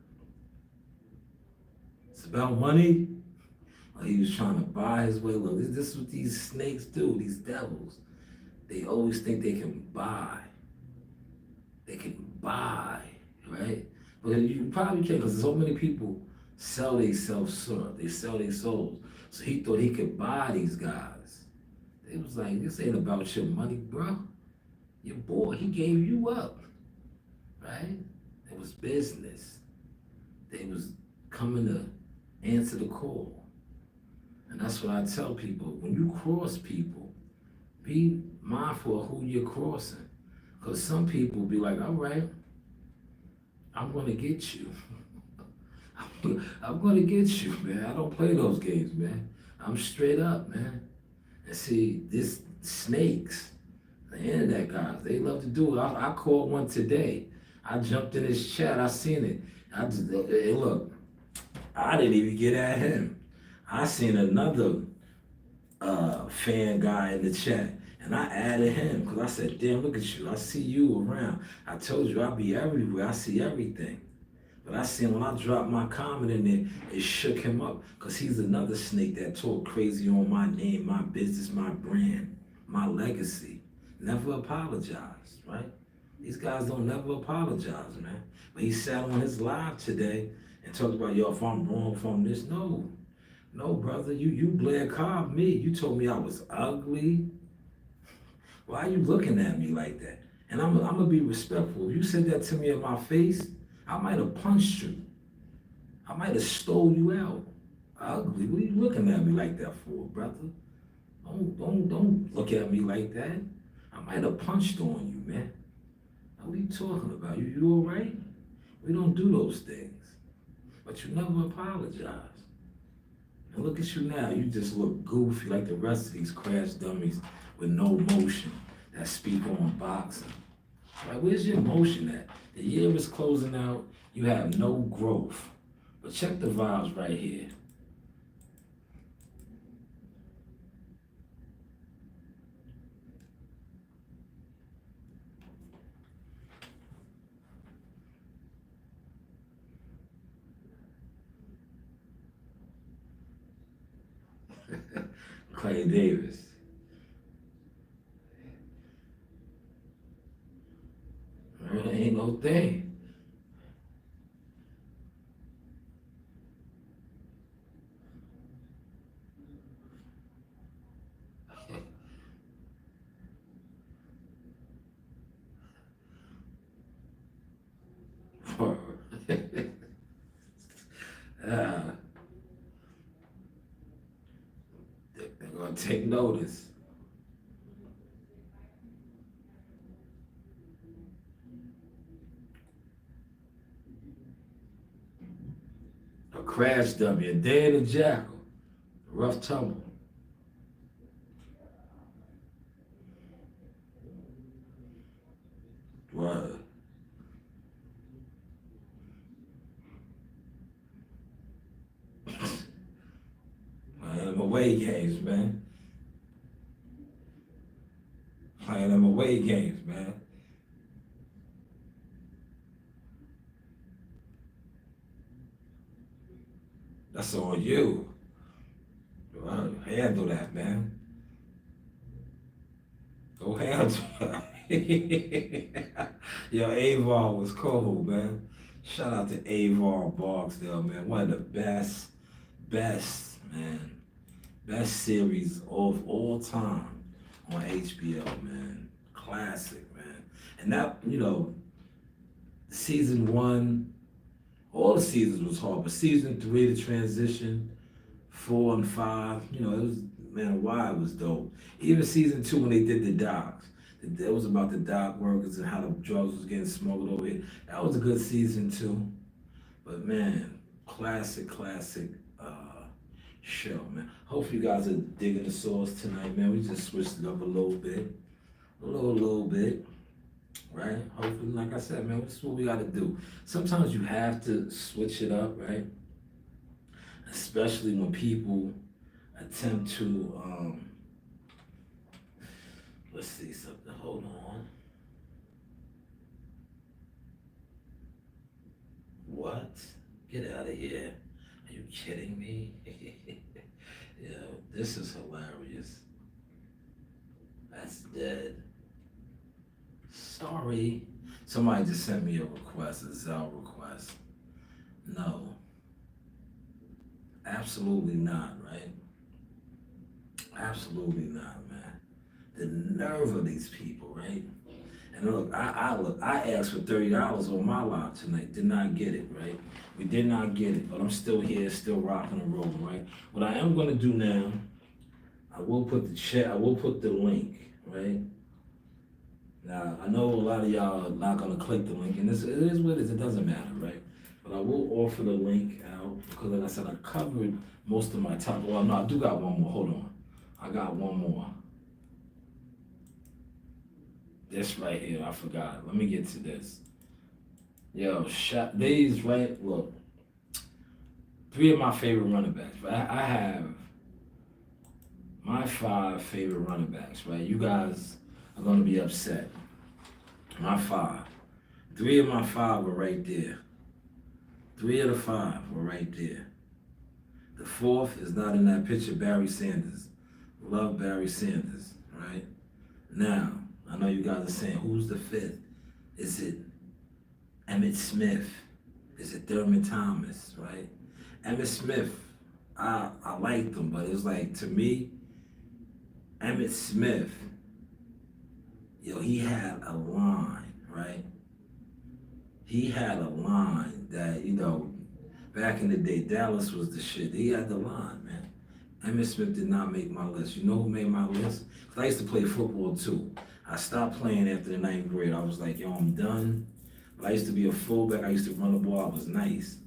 It's about money. Like he was trying to buy his way. Look, this is what these snakes do. These devils. They always think they can buy. They can buy, right? But you probably can't, because so many people sell themselves short. They sell their souls. So he thought he could buy these guys. They was like, this ain't about your money, bro. Your boy, he gave you up, right? It was business. They was coming to answer the call. And that's what I tell people. When you cross people, be mindful of who you're crossing. Because some people be like, all right, I'm going to get you. I'm going to get you, man. I don't play those games, man. I'm straight up, man. And see, this snakes, the internet guys, they love to do it. I caught one today. I jumped in his chat. I seen it. Hey, look, I didn't even get at him. I seen another fan guy in the chat, and I added him because I said, damn, look at you. I see you around. I told you I'll be everywhere. I see everything. But I seen when I dropped my comment in there, it shook him up because he's another snake that talked crazy on my name, my business, my brand, my legacy. Never apologized, right? These guys don't never apologize, man. But he sat on his live today and talked about, yo, if I'm wrong from this, no, brother, you Blair Cobb me. You told me I was ugly. Why are you looking at me like that? And I'm gonna be respectful. If you said that to me in my face, I might have punched you. I might have stole you out. Ugly. What are you looking at me like that for, brother? Don't look at me like that. I might have punched on you, man. What are you talking about? You all right? We don't do those things. But you never apologize. And look at you now. You just look goofy like the rest of these crash dummies with no motion that speak on boxing. Right? Where's your motion at? The year is closing out. You have no growth. But check the vibes right here. Clay Davis. Sure thing. uh, they're gonna take notice. A crash dummy, a dead and jackal, a rough tumble. Word. Playing them away games, man. Playing them away games, man. That's on you. Handle that, man. Go handle that. Yo, Avon was cold, man. Shout out to Avon Barksdale, man. One of the man. Best series of all time on HBO, man. Classic, man. And that, season one, all the seasons was hard, but season three, the transition, 4 and 5, it was, man, why it was dope. Even season two when they did the docs, it was about the dock workers and how the drugs was getting smuggled over here. That was a good season too. But man, classic show, man. Hope you guys are digging the sauce tonight, man. We just switched it up a little bit, little bit, right? Hopefully, like I said, man, this is what we got to do. Sometimes you have to switch it up, right? Especially when people attempt to, let's see something. Hold on. What? Get out of here. Are you kidding me? Yo, this is hilarious. That's dead. Sorry. Somebody just sent me a request, a Zelle request. No. Absolutely not, right? Absolutely not, man. The nerve of these people, right? And look, I asked for $30 on my lot tonight. Did not get it, right? We did not get it, but I'm still here, still rocking and rolling, right? What I am gonna do now, I will put the link, right? Now, I know a lot of y'all are not gonna click the link, and it is what it is, it doesn't matter, right? But I will offer the link out, because like I said, I covered most of my topic. Well, no, I do got one more, hold on. I got one more. This right here, I forgot. Let me get to this. Yo, these, right? Look, 3 of my favorite running backs, right? I have my 5 favorite running backs, right? You guys are gonna be upset. My 5. 3 of my 5 were right there. 3 of the 5 were right there. The 4th is not in that picture, Barry Sanders. Love Barry Sanders, right? Now, I know you guys are saying, who's the 5th? Is it Emmitt Smith? Is it Thurman Thomas, right? Emmitt Smith, I liked him, but it was like, to me, Emmitt Smith, he had a line, right? He had a line that, back in the day, Dallas was the shit. He had the line, man. Emmitt Smith did not make my list. You know who made my list? Because I used to play football too. I stopped playing after the 9th grade. I was like, yo, I'm done. But I used to be a fullback. I used to run the ball. I was nice.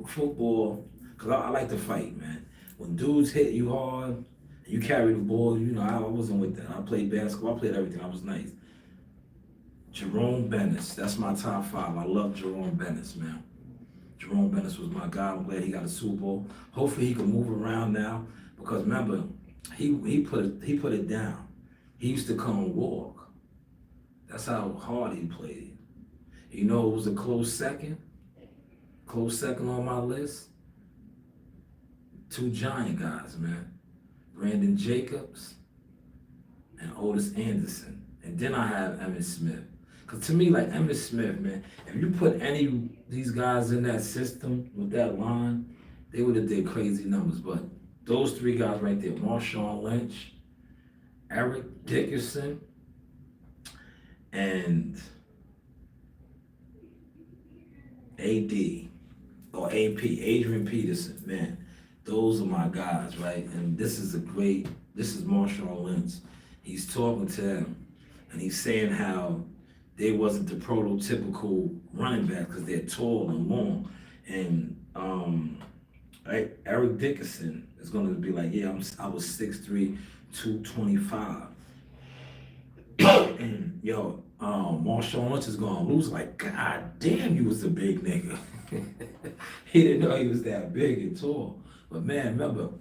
Football, because I like to fight, man. When dudes hit you hard, and you carry the ball, I wasn't with that. I played basketball. I played everything. I was nice. Jerome Bennis, that's my top 5. I love Jerome Bennis, man. Jerome Bennis was my guy. I'm glad he got a Super Bowl. Hopefully he can move around now, because remember, he put it down. He used to come and walk. That's how hard he played. It was a close second. Close second on my list. 2 giant guys, man. Brandon Jacobs and Otis Anderson. And then I have Emmitt Smith. Cause to me, like Emmitt Smith, man, if you put any of these guys in that system with that line, they would have did crazy numbers. But those three guys right there, Marshawn Lynch, Eric Dickerson, and AD or AP, Adrian Peterson, man, those are my guys, right? And this is Marshawn Lynch. He's talking to them, and he's saying how they wasn't the prototypical running back because they're tall and long. And Eric Dickerson is going to be like, yeah, I was 6'3", 225. And yo, Marshawn Lynch is going to lose. Like, God damn, you was a big nigga. He didn't know he was that big and tall. But man, remember,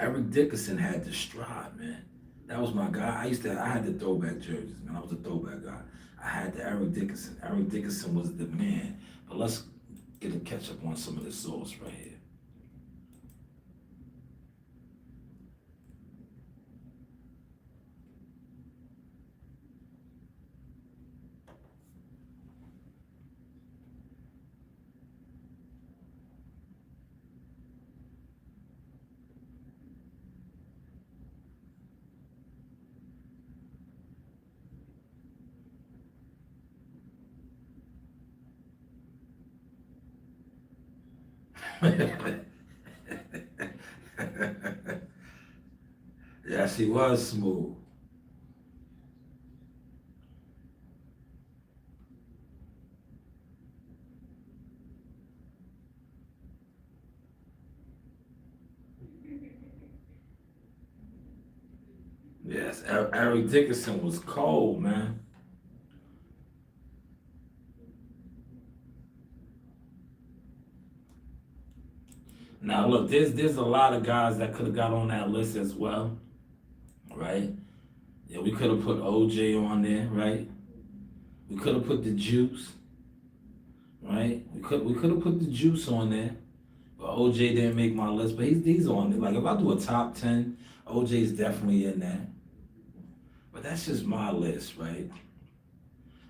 Eric Dickerson had the stride, man. That was my guy. I had the throwback jerseys, man. I was a throwback guy. I had the Eric Dickerson. Eric Dickerson was the man. But let's get a catch up on some of this sauce right here. Yeah, she was smooth. Yes, Eric Dickerson was cold, man. Now look, there's a lot of guys that could have got on that list as well, right? Yeah, we could have put OJ on there, right? We could have put the Juice, right? We could have put the Juice on there, but OJ didn't make my list. But he's on there. Like if I do a top 10, OJ's definitely in there. But that's just my list, right?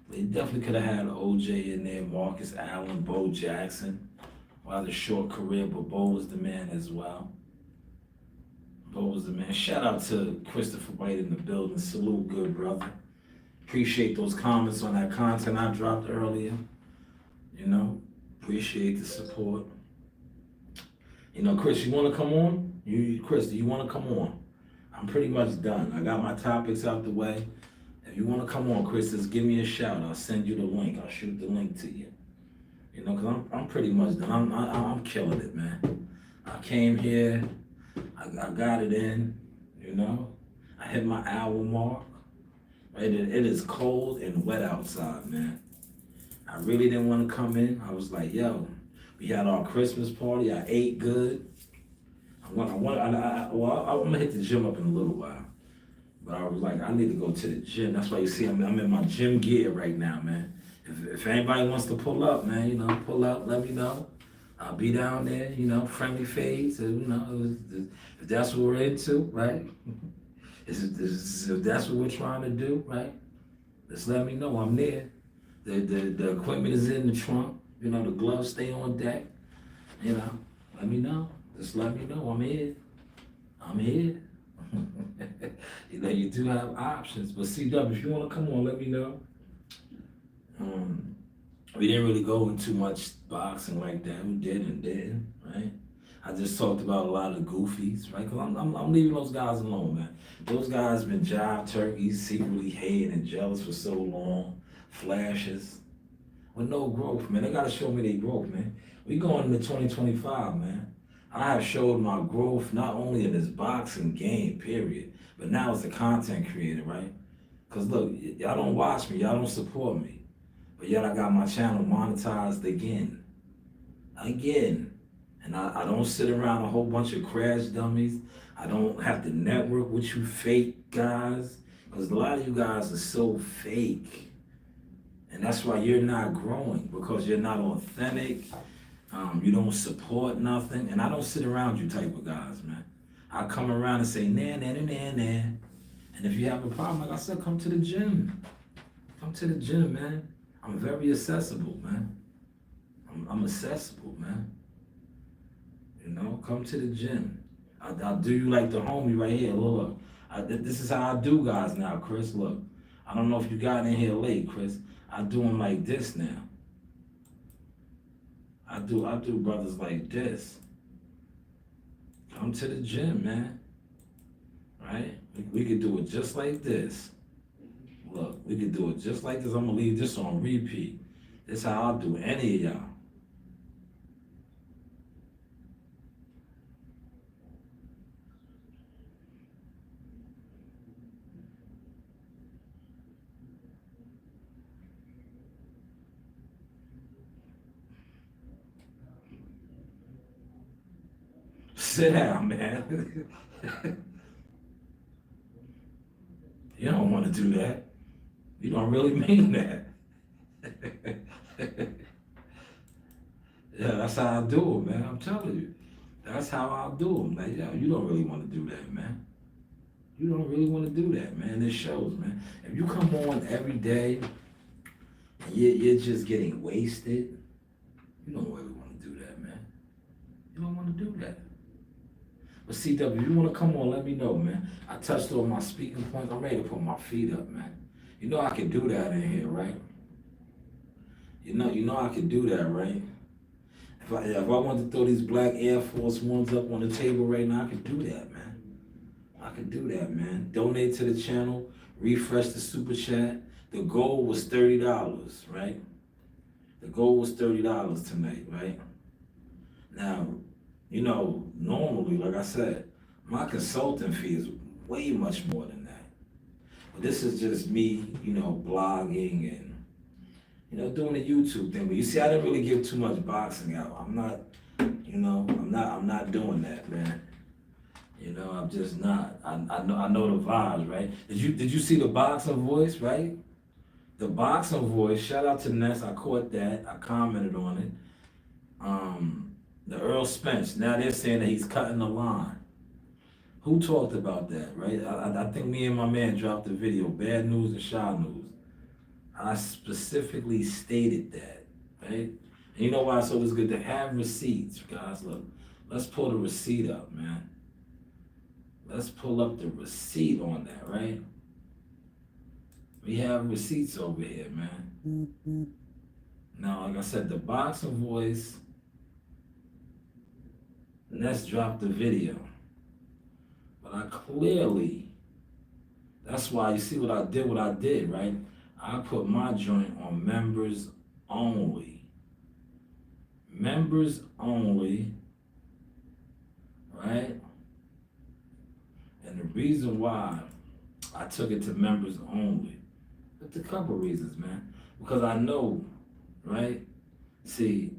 They definitely could have had OJ in there, Marcus Allen, Bo Jackson. Well, had a short career, but Bo was the man as well. Bo was the man. Shout out to Christopher White in the building. Salute, good brother. Appreciate those comments on that content I dropped earlier. You know, appreciate the support. You know, Chris, you want to come on? Chris, do you want to come on? I'm pretty much done. I got my topics out the way. If you want to come on, Chris, just give me a shout. I'll send you the link. I'll shoot the link to you. You know, because I'm pretty much done. I'm killing it, man. I came here. I got it in, you know. I hit my hour mark. It is cold and wet outside, man. I really didn't want to come in. I was like, yo, we had our Christmas party. I ate good. I'm gonna hit the gym up in a little while. But I was like, I need to go to the gym. That's why you see I'm in my gym gear right now, man. If anybody wants to pull up, man, you know, pull up, let me know. I'll be down there, you know, friendly face, you know, if that's what we're into, right? If that's what we're trying to do, right? Just let me know, I'm there. The equipment is in the trunk, you know, the gloves stay on deck, you know, let me know. Just let me know, I'm here. I'm here. You know, you do have options, but CW, if you want to come on, let me know. We didn't really go into much boxing like that. We didn't, right? I just talked about a lot of the goofies, right? Because I'm leaving those guys alone, man. Those guys been jive turkeys, secretly hating and jealous for so long, flashes, with no growth, man. They got to show me their growth, man. We going into 2025, man. I have showed my growth not only in this boxing game, period, but now as a content creator, right? Because look, y'all don't watch me, y'all don't support me. But yet I got my channel monetized again. And I don't sit around a whole bunch of crash dummies. I don't have to network with you fake guys. Because a lot of you guys are so fake. And that's why you're not growing. Because you're not authentic. You don't support nothing. And I don't sit around you type of guys, man. I come around and say, nah. And if you have a problem, like I said, come to the gym. Come to the gym, man. I'm very accessible, man. I'm accessible, man. You know, come to the gym. I'll do you like the homie right here. Look, this is how I do guys now, Chris. Look, I don't know if you got in here late, Chris. I do them like this now. I do brothers like this. Come to the gym, man. Right? We could do it just like this. Look, we could do it just like this. I'm gonna leave this on repeat. This is how I'll do any of y'all. Sit down, man. You don't want to do that. You don't really mean that. Yeah, that's how I do it, man. I'm telling you. That's how I'll do them. Like, yo, you don't really want to do that, man. You don't really want to do that, man. This shows, man. If you come on every day and you're just getting wasted, you don't really want to do that, man. You don't want to do that. But CW, if you want to come on, let me know, man. I touched on my speaking points. I'm ready to put my feet up, man. You know I can do that in here, right? You know I can do that, right? If I wanted to throw these black Air Force Ones up on the table right now, I could do that, man. I could do that, man. Donate to the channel, refresh the super chat. The goal was $30, right? The goal was $30 tonight, right? Now, you know, normally, like I said, my consulting fee is way much more than that. But this is just me, you know, blogging and, you know, doing the YouTube thing. But you see, I didn't really give too much boxing out. I'm not, you know, I'm not doing that, man. You know, I'm just not. I know the vibes, right? Did you see the boxing voice, right? The boxing voice, shout out to Ness, I caught that, I commented on it. The Earl Spence, now they're saying that he's cutting the line. Who talked about that, right? I think me and my man dropped the video, Bad News and Shanewz. I specifically stated that, right? And you know why I thought it's good to have receipts, guys. Look, let's pull the receipt up, man. Let's pull up the receipt on that, right? We have receipts over here, man. Now, like I said, the boxing voice, let's drop the video. But I clearly, that's why you see what I did, right? I put my joint on members only. Members only, right? And the reason why I took it to members only, it's a couple reasons, man. Because I know, right? See,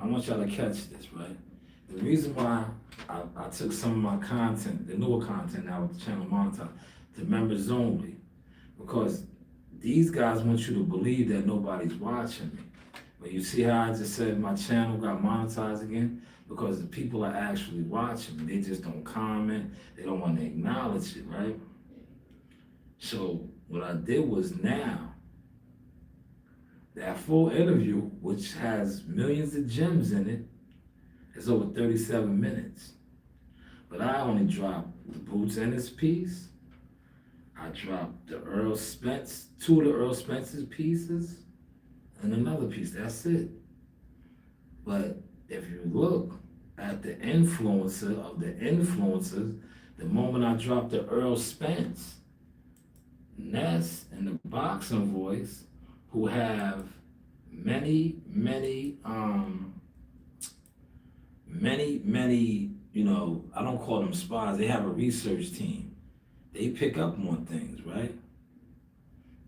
I want y'all to catch this, right? The reason why I took some of my content, the newer content now with the channel monetized, to members only, because these guys want you to believe that nobody's watching me. But you see how I just said my channel got monetized again? Because the people are actually watching me. They just don't comment. They don't want to acknowledge it, right? So what I did was now, that full interview, which has millions of gems in it, is over 37 minutes. But I only dropped the Boots Ennis piece. I dropped the Earl Spence, two of the Earl Spence's pieces, and another piece. That's it. But if you look at the influencer of the influencers, the moment I dropped the Earl Spence, Ness and the boxing voice, who have many, you know, I don't call them spies, they have a research team. They pick up on things, right?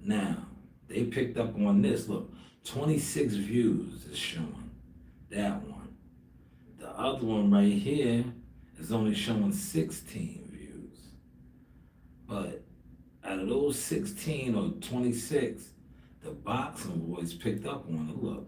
Now, they picked up on this. Look, 26 views is showing that one. The other one right here is only showing 16 views. But out of those 16 or 26, the boxing voice picked up on it. Look.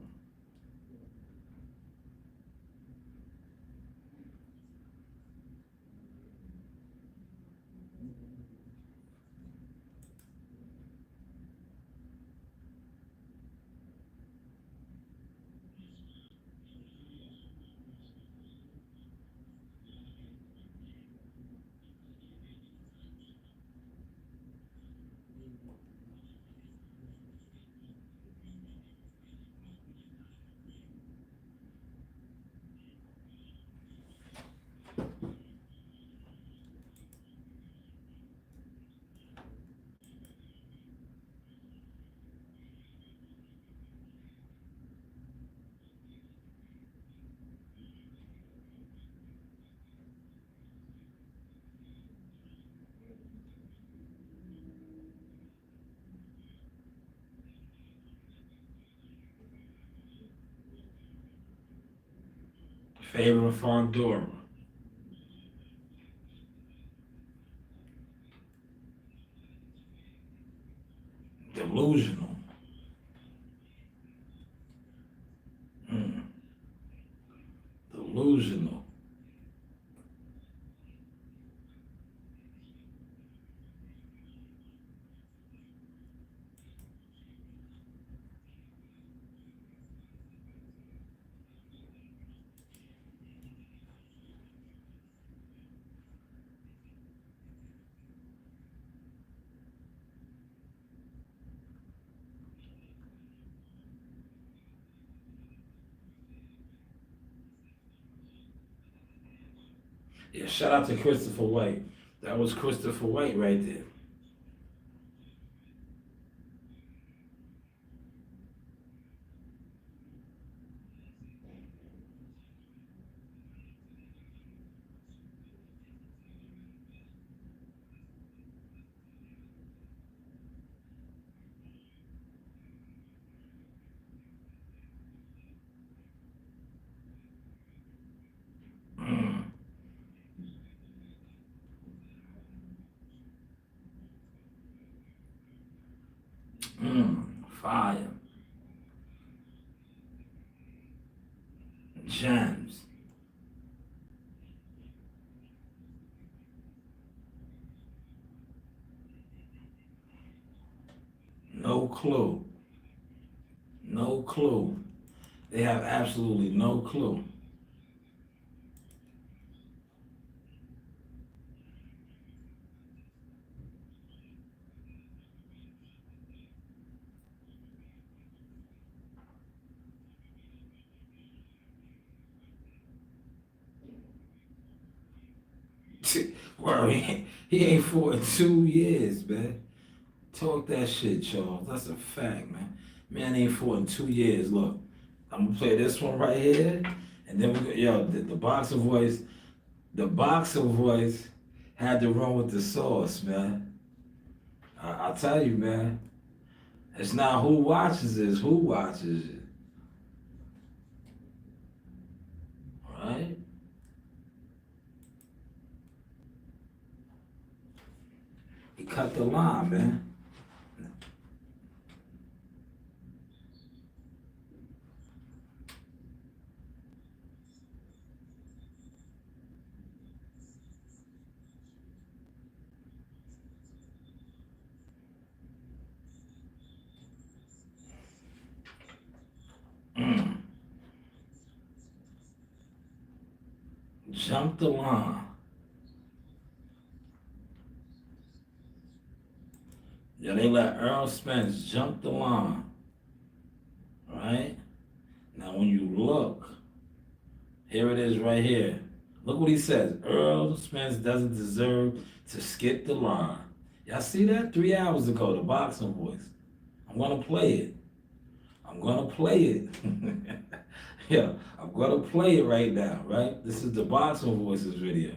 Favorite Fondora. Delusional. Mm. Delusional. Yeah, shout out to Christopher White. That was Christopher White right there. Mm. Fire. Gems. No clue. No clue. They have absolutely no clue. Well, he ain't fought in 2 years, man. Talk that shit, Charles. That's a fact, man. Man ain't fought in 2 years. Look, I'm gonna play this one right here, and then we go. Yo, the boxer voice. The boxer voice had to run with the sauce, man. I tell you, man. It's not who watches it, it's who watches it. Right? He cut the line, man. Mm. Jump the line. Yeah, they let Earl Spence jump the line. Right? Now, when you look, here it is right here. Look what he says. Earl Spence doesn't deserve to skip the line. Y'all see that? 3 hours ago, the boxing voice. I'm gonna play it. I'm gonna play it. Yeah, I'm gonna play it right now, right? This is the boxing voices video.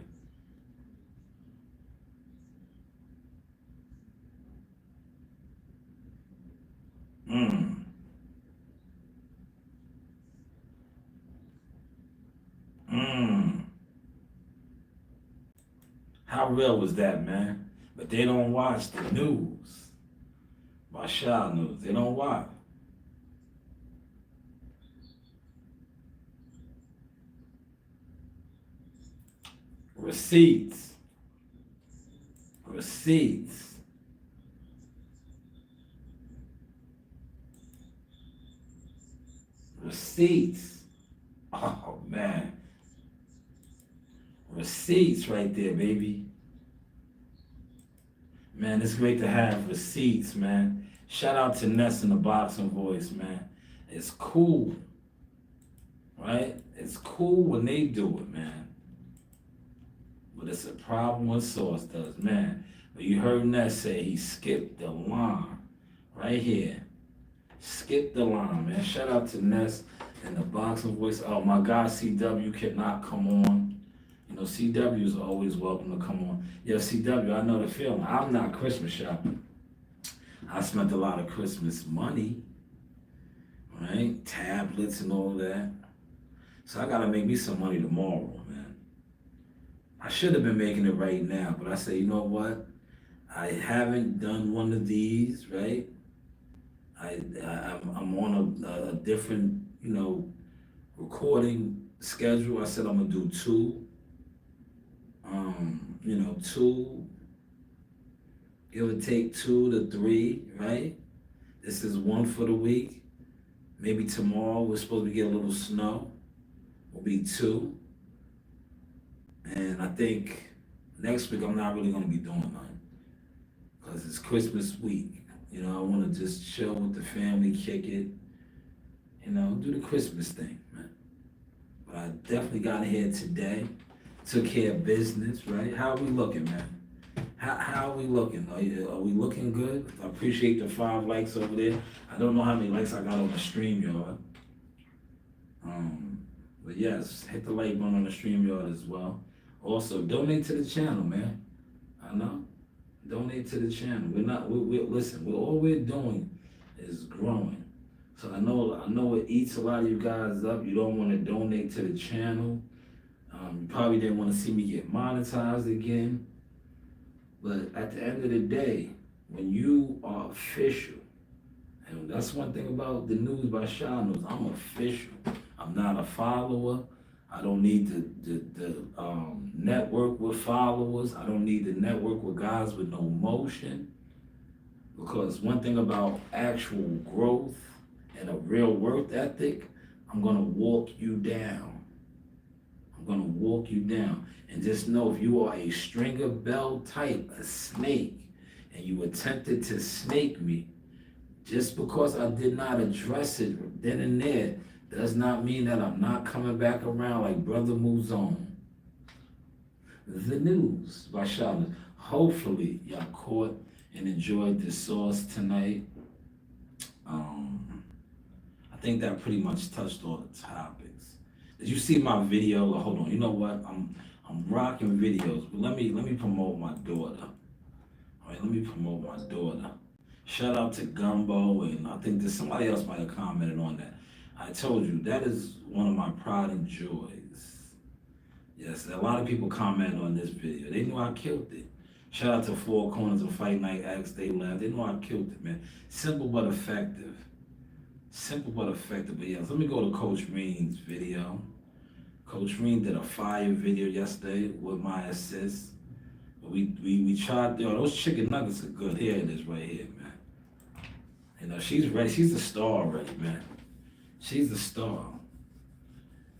Mm. Mm. How real was that, man? But they don't watch the news. My Shanewz. They don't watch. Receipts. Receipts. Receipts. Oh man. Receipts right there, baby. Man, it's great to have receipts, man. Shout out to Ness in the boxing voice, man. It's cool, right? It's cool when they do it, man. But it's a problem when Sauce does, man. But you heard Ness say he skipped the line right here. Skip the line, man. Shout out to Ness and the boxing voice. Oh, my God, CW cannot come on. You know, CW is always welcome to come on. Yeah, CW, I know the feeling. I'm not Christmas shopping. I spent a lot of Christmas money, right? Tablets and all that. So I gotta make me some money tomorrow, man. I should have been making it right now, but I say, you know what? I haven't done one of these, right? I'm on a different, recording schedule. I said I'm gonna do two, two, give or take 2 to 3, right? This is one for the week. Maybe tomorrow we're supposed to get a little snow. Will be two. And I think next week I'm not really gonna be doing nothing because it's Christmas week. I want to just chill with the family, kick it, do the Christmas thing, man. But I definitely got here today, took care of business, right? How are we looking, man? How are we looking? Are we looking good? I appreciate the 5 likes over there. I don't know how many likes I got on the StreamYard. But yes, hit the like button on the StreamYard as well. Also, donate to the channel, man. I know. Donate to the channel. Listen, all we're doing is growing. So I know it eats a lot of you guys up. You don't want to donate to the channel. You probably didn't want to see me get monetized again. But at the end of the day, when you are official, and that's one thing about the news by Shanewz, I'm official. I'm not a follower. I don't need to network with followers. I don't need to network with guys with no motion. Because one thing about actual growth and a real work ethic, I'm gonna walk you down. I'm gonna walk you down. And just know if you are a stringer bell type, a snake, and you attempted to snake me, just because I did not address it then and there, does not mean that I'm not coming back around like Brother moves on. The news by Shanewz. Hopefully y'all caught and enjoyed this sauce tonight. I think that pretty much touched all the topics. Did you see my video? Hold on, you know what? I'm rocking videos, but let me promote my daughter. All right, let me promote my daughter. Shout out to Gumbo, and I think there's somebody else might have commented on that. I told you, that is one of my pride and joys. Yes, a lot of people comment on this video. They knew I killed it. Shout out to Four Corners of Fight Night X, they laughed. They know I killed it, man. Simple but effective. Simple but effective. But yes, let me go to Coach Reen's video. Coach Reen did a fire video yesterday with my assist. We tried, those chicken nuggets are good. Here it is right here, man. She's ready. She's a star already, man. She's a star.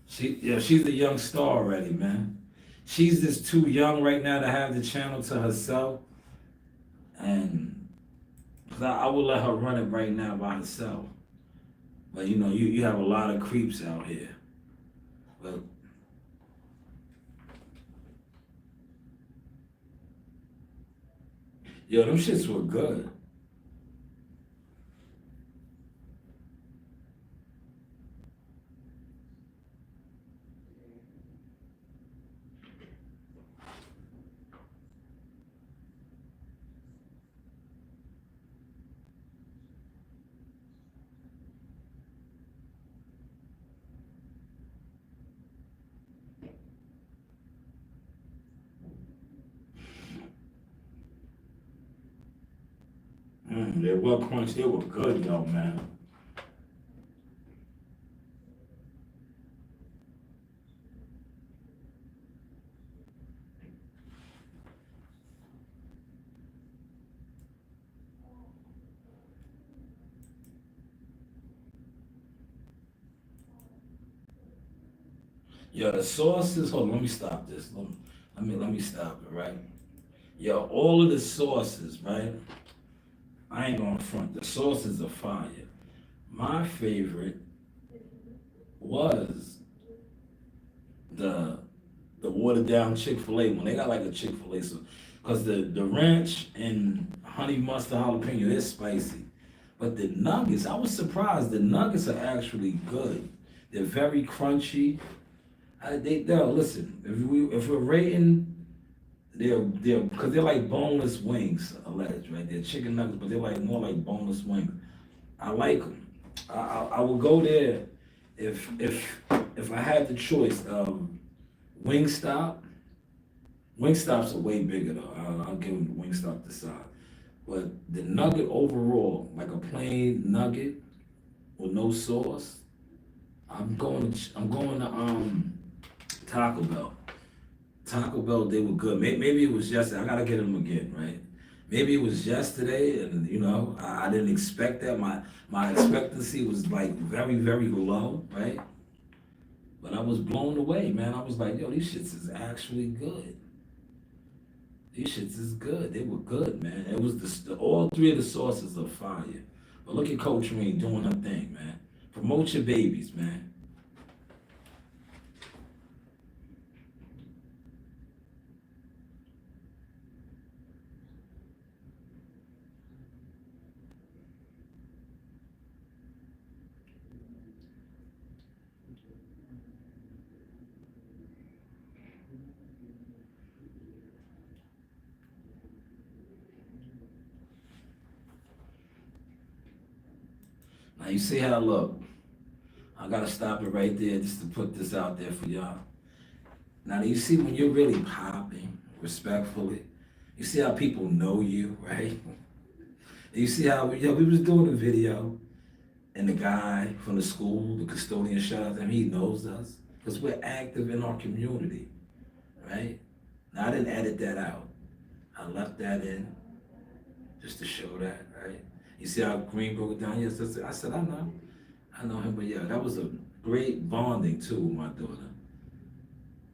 She's a young star already, man. She's just too young right now to have the channel to herself. And I would let her run it right now by herself. But you have a lot of creeps out here. But them shits were good. They were crunched. They were good, though, man. The sauces. Hold on, let me stop this. Let me stop it, right? All of the sauces, right? I ain't gonna front. The sauces are fire. My favorite was the watered down Chick-fil-A one. They got like a Chick-fil-A sauce. Cause the ranch and honey mustard jalapeno is spicy. But the nuggets, I was surprised. The nuggets are actually good. They're very crunchy. Listen, if we're rating, they're because they're like boneless wings, alleged, right? They're chicken nuggets, but they're like more like boneless wings. I like them. I will go there if if I had the choice, Wingstop, Wingstop's are way bigger though. I'll give them Wingstop the size. But the nugget overall, like a plain nugget with no sauce, I'm going to Taco Bell. Taco Bell, they were good. Maybe it was yesterday. I gotta get them again, right? Maybe it was yesterday, and I didn't expect that. My expectancy was like very very low, right? But I was blown away, man. I was like, yo, these shits is actually good. These shits is good. They were good, man. It was all three of the sauces are fire. But look at Coach Reed doing her thing, man. Promote your babies, man. Now you see how look. I gotta stop it right there just to put this out there for y'all. Now you see when you're really popping, respectfully, you see how people know you, right? You see how we was doing a video, and the guy from the school, the custodian, shout out to him, he knows us because we're active in our community, right? Now I didn't edit that out. I left that in just to show that, right? You see how Green broke it down? Yes, I said, I know him, but yeah, that was a great bonding too with my daughter.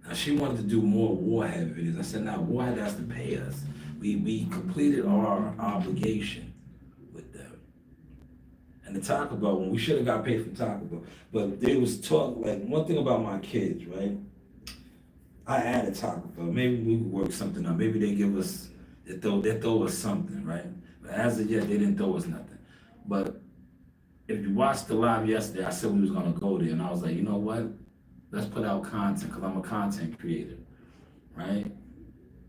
Now she wanted to do more Warhead videos. I said, now Warhead has to pay us. We completed our obligation with them. And the Taco Bell when we should have got paid from Taco Bell. But there was talk, like one thing about my kids, right? I added Taco Bell. Maybe we could work something out. Maybe they throw us something, right? But as of yet, they didn't throw us nothing. But if you watched the live yesterday, I said we was gonna go there, and I was like, you know what? Let's put out content, cause I'm a content creator, right?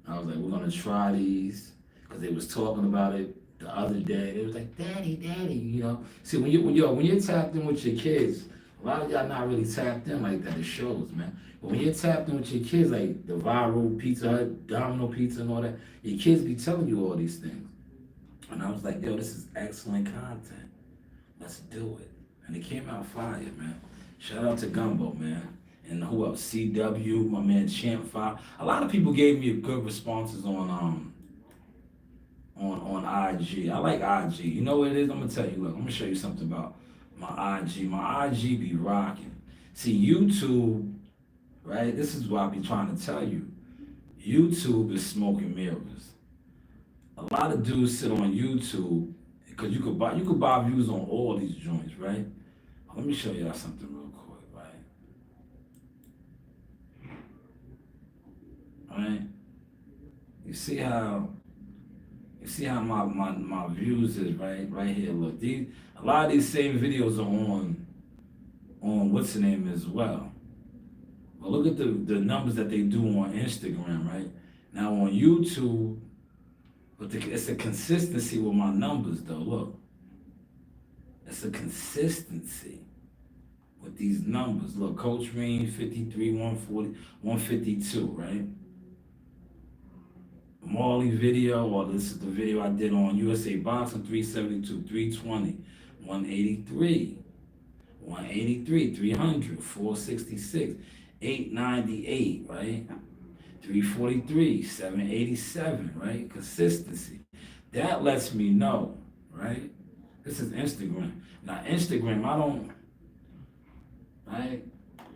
I was like, we're gonna try these, cause they was talking about it the other day. They was like, Daddy. See, when you're tapped in with your kids, a lot of y'all not really tapped in like that. It shows, man. But when you're tapped in with your kids, like the viral Pizza Hut, Domino Pizza, and all that, your kids be telling you all these things. And I was like, yo, this is excellent content. Let's do it. And it came out fire, man. Shout out to Gumbo, man. And who else? CW, my man Champ 5. A lot of people gave me good responses on IG. I like IG. You know what it is? I'm gonna tell you, look, I'm gonna show you something about my IG. My IG be rocking. See, YouTube, right? This is what I be trying to tell you. YouTube is smoke and mirrors. A lot of dudes sit on YouTube because you could buy views on all these joints, right? Let me show y'all something real quick, right? Right? You see how my views is right here. Look, a lot of these same videos are on what's the name as well. But look at the numbers that they do on Instagram, right? Now on YouTube, but it's a consistency with my numbers though. Look, it's a consistency with these numbers. Look, Coach Reed, 53, 140, 152, right? Marley video, or this is the video I did on USA Boxing, 372, 320, 183, 183, 300, 466, 898, right? 343, 787, right? Consistency. That lets me know, right? This is Instagram. Now, Instagram, I don't, right?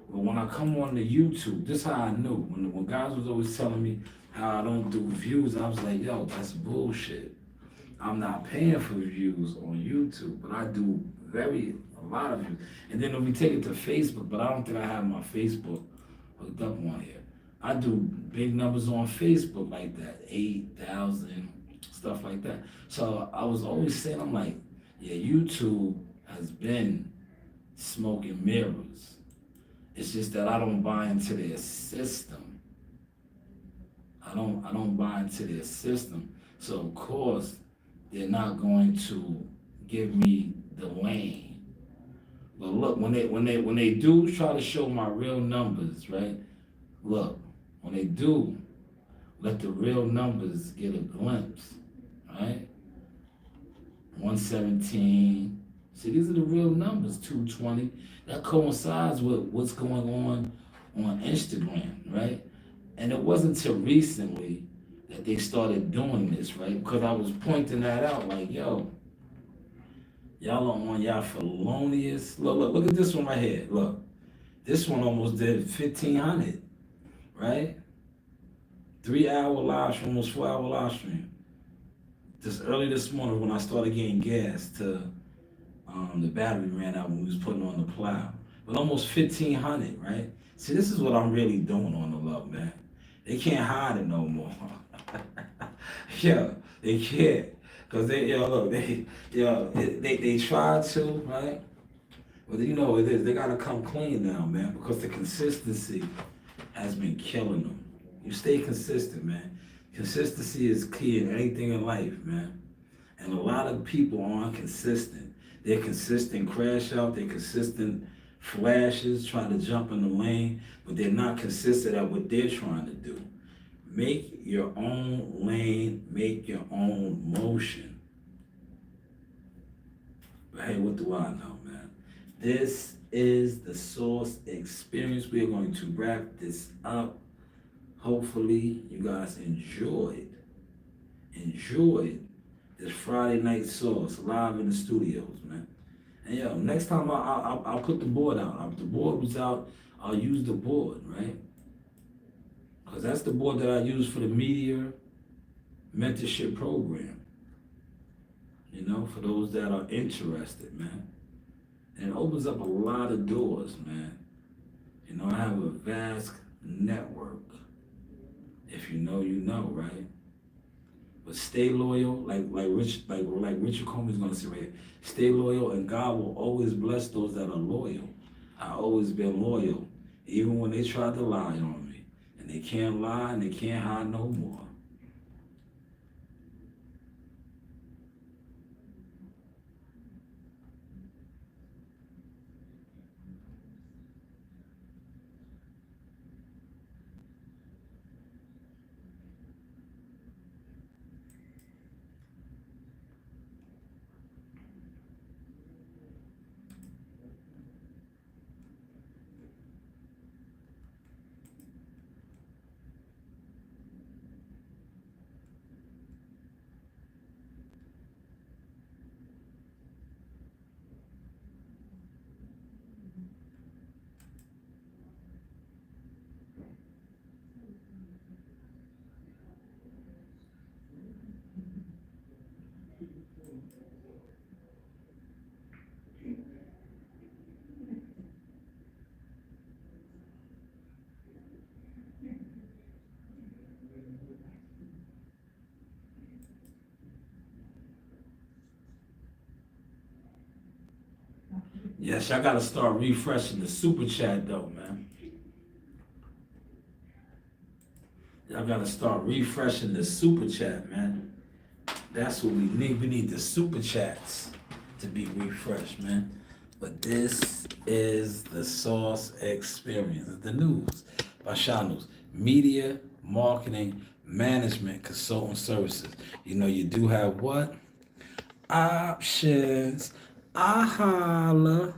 But when I come on to YouTube, this is how I knew. When guys was always telling me how I don't do views, I was like, yo, that's bullshit. I'm not paying for views on YouTube, but I do a lot of views. And then when we take it to Facebook, but I don't think I have my Facebook hooked up on here. I do big numbers on Facebook like that, 8,000, stuff like that. So I was always saying, I'm like, yeah, YouTube has been smoke and mirrors. It's just that I don't buy into their system. I don't buy into their system. So of course, they're not going to give me the lane But look, when they do try to show my real numbers, right? Look, when they do let the real numbers get a glimpse, right? 117. See, these are the real numbers, 220. That coincides with what's going on Instagram, right? And it wasn't until recently that they started doing this, right? Because I was pointing that out, like, yo, y'all are on y'all felonious. Look at this one right here. Look, this one almost did 1,500, right? 3 hour live stream, almost 4 hour live stream. Just early this morning when I started getting gas to the battery ran out when we was putting on the plow. But almost 1,500, right? See, this is what I'm really doing on the love, man. They can't hide it no more. Yeah, they can't. Cause they try to, right? But you know it is. They gotta come clean now, man, because the consistency has been killing them. You stay consistent, man. Consistency is key in anything in life, man. And a lot of people aren't consistent. They're consistent crash out, they're consistent flashes, trying to jump in the lane, but they're not consistent at what they're trying to do. Make your own lane, make your own motion. But hey, what do I know, man? This is the Source Experience. We are going to wrap this up. Hopefully, you guys enjoyed this Friday night Source live in the studios, man. And yo, next time I'll put the board out. If the board was out, I'll use the board, right? Because that's the board that I use for the media mentorship program. You know, for those that are interested, man. And it opens up a lot of doors, man. You know, I have a vast network. If you know, you know, right? But stay loyal, like Richard Coleman's gonna say right here. Stay loyal, and God will always bless those that are loyal. I always been loyal, even when they tried to lie on me, and they can't lie and they can't hide no more. Yes, I gotta start refreshing the super chat though, man. Y'all gotta start refreshing the super chat, man. That's what we need. We need the super chats to be refreshed, man. But this is the Source Experience, the news by Shanewz. Media, marketing, management, consulting services. You know, you do have what? Options. I holla.